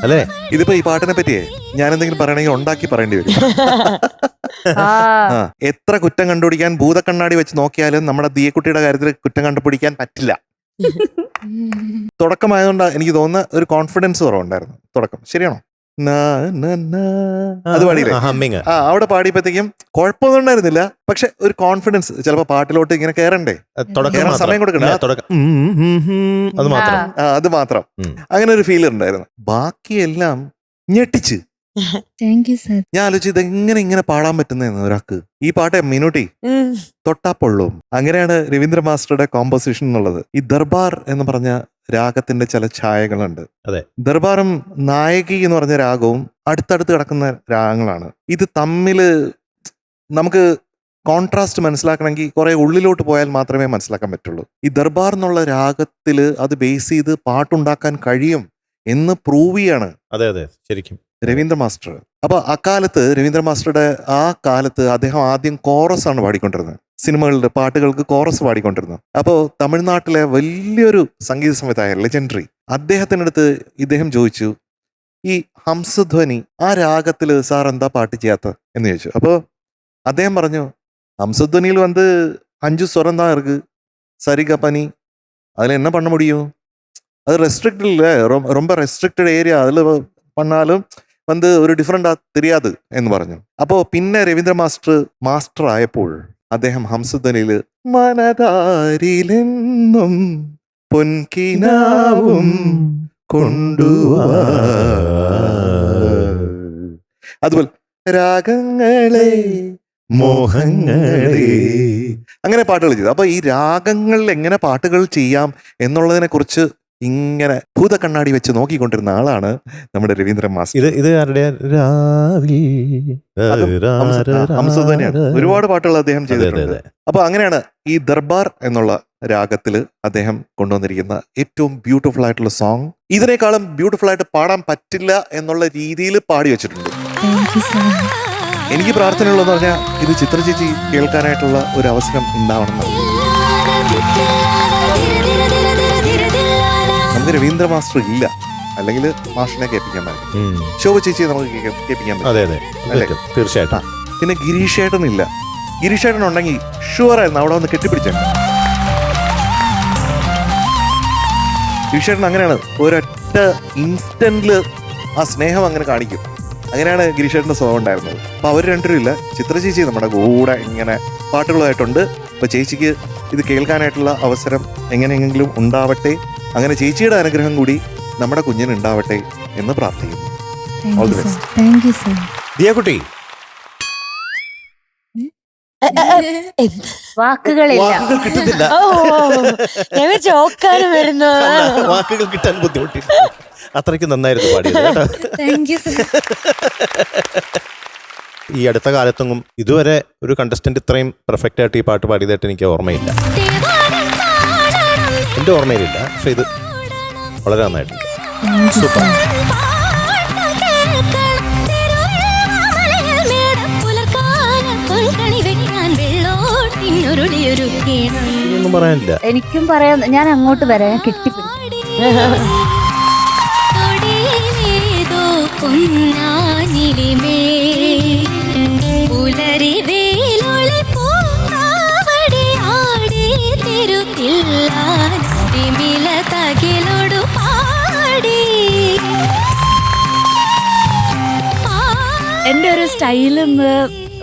അല്ലേ? ഇതിപ്പോ ഈ പാട്ടിനെ പറ്റിയേ ഞാൻ എന്തെങ്കിലും പറയണമെങ്കിൽ ഉണ്ടാക്കി പറയേണ്ടി വരും. എത്ര കുറ്റം കണ്ടുപിടിക്കാൻ ഭൂതക്കണ്ണാടി വെച്ച് നോക്കിയാലും നമ്മുടെ ദിയക്കുട്ടിയുടെ കാര്യത്തിൽ കുറ്റം കണ്ടുപിടിക്കാൻ പറ്റില്ല. തുടക്കമായതുകൊണ്ട് എനിക്ക് തോന്നുന്ന ഒരു കോൺഫിഡൻസ് കുറവുണ്ടായിരുന്നു തുടക്കം. ശരിയാണോ? അത് പാടിയില്ലേ? അവിടെ പാടിയപ്പോഴത്തേക്കും കുഴപ്പമൊന്നും ഉണ്ടായിരുന്നില്ല. പക്ഷെ ഒരു കോൺഫിഡൻസ്, ചിലപ്പോ പാട്ടിലോട്ട് ഇങ്ങനെ കയറണ്ടേ, സമയം കൊടുക്കണ്ട, അത് മാത്രം അങ്ങനെ ഒരു ഫീൽ ഉണ്ടായിരുന്നു. ബാക്കിയെല്ലാം ഞെട്ടിച്ച്. ഞാൻ ആലോചിച്ച് ഇതെങ്ങനെ ഇങ്ങനെ പാടാൻ പറ്റുന്നതെന്ന് ഒരാൾക്ക്. ഈ പാട്ടെ മീനൂട്ടി തൊട്ടാപ്പൊള്ളും. അങ്ങനെയാണ് രവീന്ദ്ര മാസ്റ്ററുടെ കോമ്പോസിഷൻ എന്നുള്ളത്. ഈ ദർബാർ എന്ന് പറഞ്ഞ രാഗത്തിന്റെ ചില ഛായകളുണ്ട്. അതെ, ദർബാറും നായകി എന്ന് പറഞ്ഞ രാഗവും അടുത്തടുത്ത് കിടക്കുന്ന രാഗങ്ങളാണ്. ഇത് തമ്മില് നമുക്ക് കോൺട്രാസ്റ്റ് മനസ്സിലാക്കണമെങ്കിൽ കുറെ ഉള്ളിലോട്ട് പോയാൽ മാത്രമേ മനസ്സിലാക്കാൻ പറ്റുള്ളൂ. ഈ ദർബാർ എന്നുള്ള രാഗത്തില് അത് ബേസ് ചെയ്ത് പാട്ടുണ്ടാക്കാൻ കഴിയും എന്ന് പ്രൂവ് ചെയ്യാണ്. അതെ അതെ, ശരിക്കും രവീന്ദ്ര മാസ്റ്റർ. അപ്പൊ അക്കാലത്ത് രവീന്ദ്ര മാസ്റ്ററുടെ ആ കാലത്ത് അദ്ദേഹം ആദ്യം കോറസ് ആണ് പാടിക്കൊണ്ടിരുന്നത്. സിനിമകളുടെ പാട്ടുകൾക്ക് കോറസ് പാടിക്കൊണ്ടിരുന്നത്. അപ്പോൾ തമിഴ്നാട്ടിലെ വലിയൊരു സംഗീത സംവിധായകൻ, ലെജൻഡറി, അദ്ദേഹത്തിനടുത്ത് ഇദ്ദേഹം ചോദിച്ചു, ഈ ഹംസധ്വനി ആ രാഗത്തില് സാർ എന്താ പാട്ട് ചെയ്യാത്ത എന്ന് ചോദിച്ചു. അപ്പോൾ അദ്ദേഹം പറഞ്ഞു, ഹംസധ്വനിയിൽ 5 സ്വരം தான் இருக்கு, சரிக பனி, அதில் என்ன பண்ண முடியும், அது ரெஸ்ட்ரிக்ட் இல்லை, ரொம்ப ரெஸ்ட்ரிக்டட் ஏரியா, அதில் பண்ணாலும் ഒരു ഡിഫറൻറ്റ് தெரியாது എന്ന് പറഞ്ഞു. അപ്പോൾ പിന്നെ രവീന്ദ്ര മാസ്റ്റർ ആയപ്പോൾ അദ്ദേഹം ഹംസധ്വനിയില് മനതാരിലെന്നും പൊൻകിനാവും കൊണ്ടുവാ, അതുപോലെ രാഗങ്ങളെ മോഹങ്ങളെ, അങ്ങനെ പാട്ടുകൾ ചെയ്തു. അപ്പൊ ഈ രാഗങ്ങളിൽ എങ്ങനെ പാട്ടുകൾ ചെയ്യാം എന്നുള്ളതിനെ കുറിച്ച് ഇങ്ങനെ ഭൂതക്കണ്ണാടി വെച്ച് നോക്കിക്കൊണ്ടിരുന്ന ആളാണ് നമ്മുടെ രവീന്ദ്ര മാസ്റ്റർ. ഇത് ഹംസധ്വനിയാണ്. ഒരുപാട് പാട്ടുകൾ അദ്ദേഹം ചെയ്തിട്ടുണ്ട്. അപ്പൊ അങ്ങനെയാണ് ഈ ദർബാർ എന്നുള്ള രാഗത്തില് അദ്ദേഹം കൊണ്ടുവന്നിരിക്കുന്ന ഏറ്റവും ബ്യൂട്ടിഫുൾ ആയിട്ടുള്ള സോങ്. ഇതിനേക്കാളും ബ്യൂട്ടിഫുൾ ആയിട്ട് പാടാൻ പറ്റില്ല എന്നുള്ള രീതിയിൽ പാടി വെച്ചിട്ടുണ്ട്. എനിക്ക് പ്രാർത്ഥനയുള്ളതെന്ന് പറഞ്ഞാൽ ഇത് ചിത്ര ചേച്ചി കേൾക്കാനായിട്ടുള്ള ഒരു അവസരം ഉണ്ടാവണം. നമുക്ക് രവീന്ദ്ര മാസ്റ്റർ ഇല്ല, അല്ലെങ്കിൽ മാഷിനെ കേൾപ്പിക്കാൻ പറ്റും. ശോഭ ചേച്ചിയെ നമുക്ക് കേൾപ്പിക്കാൻ പറ്റും തീർച്ചയായിട്ടും. പിന്നെ ഗിരീഷ് ഏട്ടൻ ഇല്ല. ഗിരീഷ് ഏട്ടൻ ഉണ്ടെങ്കിൽ ഷുവറായിരുന്നു അവിടെ വന്ന് കെട്ടിപ്പിടിച്ചാൽ. ഗിരീഷ് ഏട്ടൻ അങ്ങനെയാണ്, ഒരൊറ്റ ഇൻസ്റ്റന്റില് ആ സ്നേഹം അങ്ങനെ കാണിക്കും. അങ്ങനെയാണ് ഗിരീഷ് ഏട്ടൻ്റെ സ്വഭാവം ഉണ്ടായിരുന്നത്. അപ്പൊ അവർ രണ്ടുപേരും ഇല്ല. ചിത്ര ചേച്ചി നമ്മുടെ കൂടെ ഇങ്ങനെ പാട്ടുകളുമായിട്ടുണ്ട്. അപ്പോൾ ചേച്ചിക്ക് ഇത് കേൾക്കാനായിട്ടുള്ള അവസരം എങ്ങനെയെങ്കിലും ഉണ്ടാവട്ടെ. അങ്ങനെ ചേച്ചിയുടെ അനുഗ്രഹം കൂടി നമ്മുടെ കുഞ്ഞിന് ഉണ്ടാവട്ടെ എന്ന് പ്രാർത്ഥിക്കുന്നു. All the best. Thank you sir. ദിയക്കുട്ടി, വാക്കുകളില്ല. വാക്കുകൾ കിട്ടുന്നില്ല. ഓ ഞാൻ ചോക്കാനും വരുന്നു. വാക്കുകൾ കിട്ടാൻ ബുദ്ധിമുട്ടില്ല. അത്രയ്ക്ക് നന്നായിരുന്നു പാടിയത് കേട്ടോ. Thank you sir. ഈ അടുത്ത കാലത്തൊന്നും ഇതുവരെ ഒരു കണ്ടസ്റ്റന്റ് ഇത്രയും പെർഫെക്റ്റ് ആയിട്ട് ഈ പാട്ട് പാടിയതായിട്ട് എനിക്ക് ഓർമ്മയില്ല. എന്റെ ഓർമ്മയിലില്ല, പക്ഷെ ഇത് വളരെ നന്നായിട്ടുണ്ട്. സൂപ്പർ. ഇതൊന്നും പറയാനില്ല. എനിക്കും പറയാം, ഞാൻ അങ്ങോട്ട് വരാം, ഞാൻ കെട്ടിപ്പിടിക്കും. എൻ്റെ ഒരു സ്റ്റൈലിന്ന്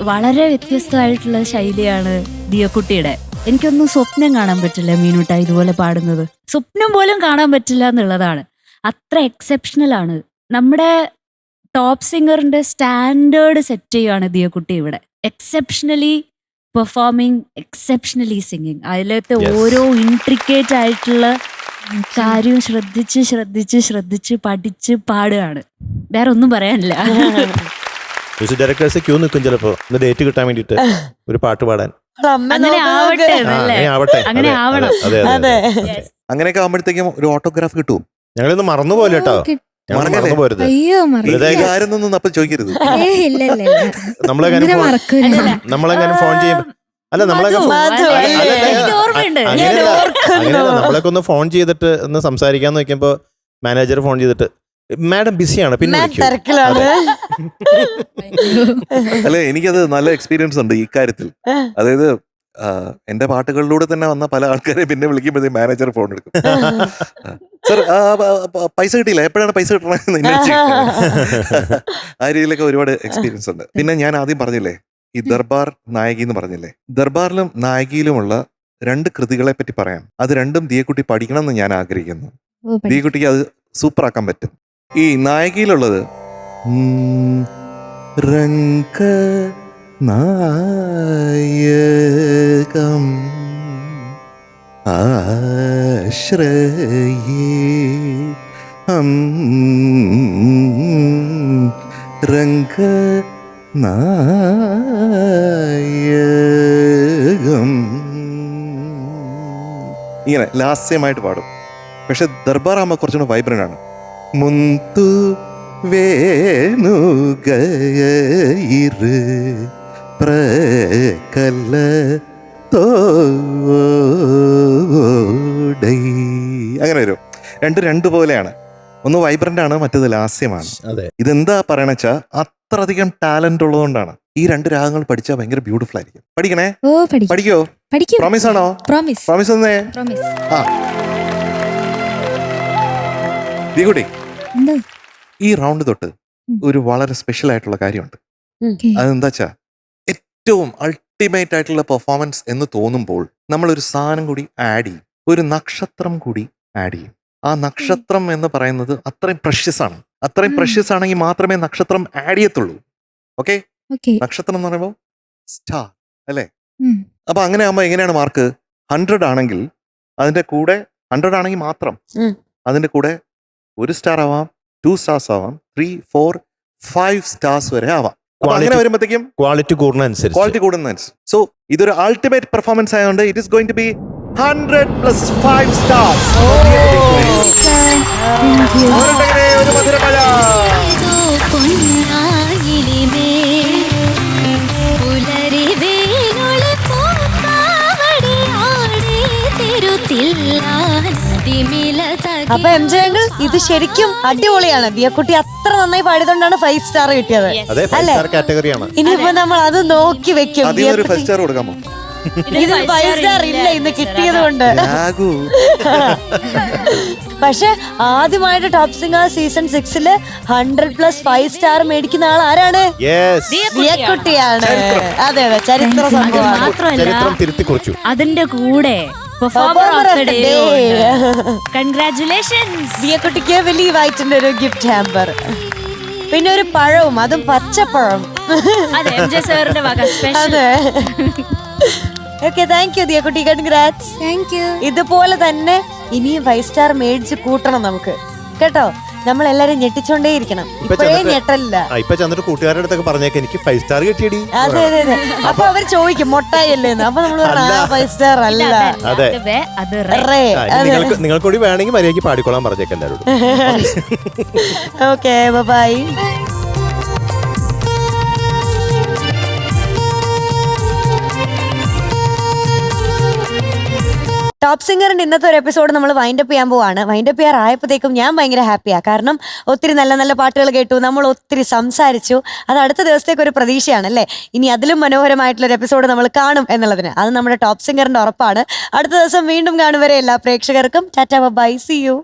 വളരെ വ്യത്യസ്തമായിട്ടുള്ള ശൈലിയാണ് ദിയക്കുട്ടിയുടെ. എനിക്കൊന്നും സ്വപ്നം കാണാൻ പറ്റില്ല മീനൂട്ട ഇതുപോലെ പാടുന്നത്. സ്വപ്നം പോലും കാണാൻ പറ്റില്ല എന്നുള്ളതാണ്. അത്ര എക്സെപ്ഷണൽ ആണ്. നമ്മുടെ ടോപ്പ് സിംഗറിന്റെ സ്റ്റാൻഡേർഡ് സെറ്റ് ചെയ്യുകയാണ് ദിയക്കുട്ടി ഇവിടെ. Exceptionally performing, exceptionally singing. അതിലത്തെ ഓരോ ഇൻട്രിക്കേറ്റ് ആയിട്ടുള്ള കാര്യം ശ്രദ്ധിച്ച് പഠിച്ച് പാടുകയാണ്. വേറെ ഒന്നും പറയാനില്ല. മ്യൂസിക് ഡയറക്ടേഴ്സ് ക്യൂ നിൽക്കും ചിലപ്പോ ഡേറ്റ് കിട്ടാൻ വേണ്ടിട്ട് ഒരു പാട്ട് പാടാൻ. അങ്ങനെ ആവട്ടെ എന്നല്ലേ? അങ്ങനെ ആവണം. അങ്ങനെയൊക്കെ ആകുമ്പോഴത്തേക്കും ഒരു ഓട്ടോഗ്രാഫ് കിട്ടും. ഞങ്ങളിന്ന് മറന്നുപോലെ കേട്ടോ. മറന്നു പോരുത്. അയ്യോ ആരെന്നൊന്നും അപ്പൊ ചോദിക്കരുത്. നമ്മളെങ്ങനെ ഫോൺ ചെയ്യും. അല്ല നമ്മളൊക്കെ ഒന്ന് ഫോൺ ചെയ്തിട്ട് ഒന്ന് സംസാരിക്കാന്ന് നോക്കിയപ്പോ മാനേജർ ഫോൺ ചെയ്തിട്ട് മാഡം ബിസിയാണ് പിന്നെ അല്ലെ, എനിക്കത് നല്ല എക്സ്പീരിയൻസ് ഉണ്ട് ഈ കാര്യത്തിൽ. അതായത് എന്റെ പാട്ടുകളിലൂടെ തന്നെ വന്ന പല ആൾക്കാരെ പിന്നെ വിളിക്കുമ്പോഴത്തേക്ക് മാനേജർ ഫോൺ എടുക്കും. സർ പൈസ കിട്ടിയില്ല, എപ്പോഴാണ് പൈസ കിട്ടണമെന്ന്. ആ രീതിയിലൊക്കെ ഒരുപാട് എക്സ്പീരിയൻസ് ഉണ്ട്. പിന്നെ ഞാൻ ആദ്യം പറഞ്ഞില്ലേ ഈ ദർബാർ നായകി എന്ന് പറഞ്ഞില്ലേ, ദർബാറിലും നായകിയിലുമുള്ള 2 കൃതികളെ പറ്റി പറയാം. അത് രണ്ടും ദിയക്കുട്ടി പഠിക്കണം എന്ന് ഞാൻ ആഗ്രഹിക്കുന്നു. ദിയക്കുട്ടിക്ക് അത് സൂപ്പർ ആക്കാൻ പറ്റും. ഈ നായകിയിലുള്ളത് രംഗ നായകം ആശ്രയേ രംഗ നായകം ഇങ്ങനെ ലാസ്യമായിട്ട് പാടും. പക്ഷെ ദർബാർ ആകുമ്പോൾ കുറച്ചുകൂടെ വൈബ്രന്റ് ആണ്. മുന്തു വേണുകയിറ് പ്രകല തോടൈ അങ്ങനെ വരും. രണ്ട് പോലെയാണ്. ഒന്ന് വൈബ്രന്റ് ആണ്, മറ്റേത് ലാസ്യമാണ്. ഇതെന്താ പറയണെച്ചാ അത്രയധികം ടാലന്റ് ഉള്ളതുകൊണ്ടാണ്. ഈ 2 രാഗങ്ങൾ പഠിച്ചാൽ ഭയങ്കര ബ്യൂട്ടിഫുൾ ആയിരിക്കും. പഠിക്കണേ? പഠിക്കോ? പ്രോമിസ് ആണോ? പ്രോമിസ് ഒന്നേ. ആ ദിയക്കുട്ടി, ഈ റൗണ്ട് തൊട്ട് ഒരു വളരെ സ്പെഷ്യൽ ആയിട്ടുള്ള കാര്യമുണ്ട്. അതെന്താ വെച്ചാ ഏറ്റവും അൾട്ടിമേറ്റ് ആയിട്ടുള്ള പെർഫോമൻസ് എന്ന് തോന്നുമ്പോൾ നമ്മളൊരു സാധനം കൂടി ആഡ് ചെയ്യും. ഒരു നക്ഷത്രം കൂടി ആഡ് ചെയ്യും. ആ നക്ഷത്രം എന്ന് പറയുന്നത് അത്രയും പ്രഷ്യസ് ആണ്. അത്രയും പ്രഷ്യസ് ആണെങ്കിൽ മാത്രമേ നക്ഷത്രം ആഡ് ചെയ്യത്തുള്ളൂ. ഓക്കെ, നക്ഷത്രം എന്ന് പറയുമ്പോൾ സ്റ്റാർ അല്ലേ? അപ്പൊ അങ്ങനെ ആകുമ്പോ എങ്ങനെയാണ് മാർക്ക്? 100 ആണെങ്കിൽ അതിന്റെ കൂടെ 100 ആണെങ്കിൽ മാത്രം അതിന്റെ കൂടെ 1 സ്റ്റാർ ആവാം, 2 സ്റ്റാർസ് ആവാം, 3, 4, 5 സ്റ്റാർസ് വരെ ആവാം. അങ്ങനെ വരുമ്പോഴത്തേക്കും ക്വാളിറ്റി കൂടുന്നതനുസരിച്ച്. സോ ഇതൊരു അൾട്ടിമേറ്റ് പെർഫോമൻസ് ആയതുകൊണ്ട് it is going to be 100 + 5 stars. ഒരു മധുരമഴ. അപ്പൊ MJ അങ്കിൾ ഇത് ശരിക്കും അടിപൊളിയാണ്. ദിയക്കുട്ടി അത്ര നന്നായി പാടിയതുകൊണ്ടാണ് 5 സ്റ്റാർ കിട്ടിയത് അല്ലേ? ഇനിയിപ്പോ നമ്മൾ അത് നോക്കി വെക്കും. 5 സ്റ്റാർ കൊടുക്കാമോ? ഇതിന് 5 സ്റ്റാർ ഇല്ല ഇന്ന് കിട്ടിയത് കൊണ്ട്. പക്ഷെ ആദ്യമായിട്ട് ടോപ്പ് സിംഗർ സീസൺ 6-ല് 100+ 5 സ്റ്റാർ മേടിക്കുന്ന ആൾ ആരാണ്? ദിയക്കുട്ടിയാണ്. അതെ അതെ, ചരിത്ര സംഭവമാണ്. മാത്രമല്ല ചരിത്രം തിരുത്തി കുറിച്ചു. അതിന്റെ കൂടെ കൺഗ്രാറ്റുലേഷൻസ്. ദിയക്കുട്ടിക്ക് വലിയ വൈറ്റിന്റെ ഒരു ഗിഫ്റ്റ് ഹാമ്പർ, പിന്നെ ഒരു പഴവും, അതും പച്ചപ്പഴം. അതെ, MJ സാറിന്റെ വക സ്പെഷ്യൽ. അതെ. ഓക്കെ, താങ്ക് യു ദിയക്കുട്ടി, കൺഗ്രാറ്റ്സ്. Thank you. ഇതുപോലെ തന്നെ ഇനിയും 5 സ്റ്റാർ മേടിച്ച് കൂട്ടണം നമുക്ക് കേട്ടോ. നമ്മളെല്ലാരും ഞെട്ടിച്ചോണ്ടേയിരിക്കണം. ഇപ്പോഴേ ഞെട്ടല്ല. ഇപ്പൊ ചെന്നിട്ട് കൂട്ടുകാരുടെ അടുത്തൊക്കെ പറഞ്ഞേക്ക് എനിക്ക് 5 സ്റ്റാർ കിട്ടിയടി. അതെ അതെ അതെ. അപ്പൊ അവര് ചോദിക്കും മൊട്ടായല്ലേന്ന്. അപ്പൊ നമ്മൾ 5 സ്റ്റാർ അല്ല. അതെ, അത് റേ. നിങ്ങൾക്ക് കൂടി വേണമെങ്കിൽ മര്യാദയ്ക്ക് പാടിക്കൊള്ളാൻ പറഞ്ഞേക്ക് എല്ലാവരോടും. Okay, by. ടോപ്പ് സിംഗറിന്റെ ഇന്നത്തെ ഒരു എപ്പിസോഡ് നമ്മൾ വൈൻഡപ്പ് ചെയ്യാൻ പോവാണ്. വൈൻഡപ്പ് ചെയ്യാറായപ്പോഴത്തേക്കും ഞാൻ ഭയങ്കര ഹാപ്പിയാണ്. കാരണം ഒത്തിരി നല്ല നല്ല പാട്ടുകൾ കേട്ടു, നമ്മൾ ഒത്തിരി സംസാരിച്ചു. അത് അടുത്ത ദിവസത്തേക്ക് ഒരു പ്രതീക്ഷയാണ് അല്ലേ. ഇനി അതിലും മനോഹരമായിട്ടുള്ളൊരു എപ്പിസോഡ് നമ്മൾ കാണും എന്നുള്ളതിന് അത് നമ്മുടെ ടോപ്പ് സിംഗറിന്റെ ഉറപ്പാണ്. അടുത്ത ദിവസം വീണ്ടും കാണും വരെ എല്ലാ പ്രേക്ഷകർക്കും ടാറ്റാ ബൈ, സീ യു.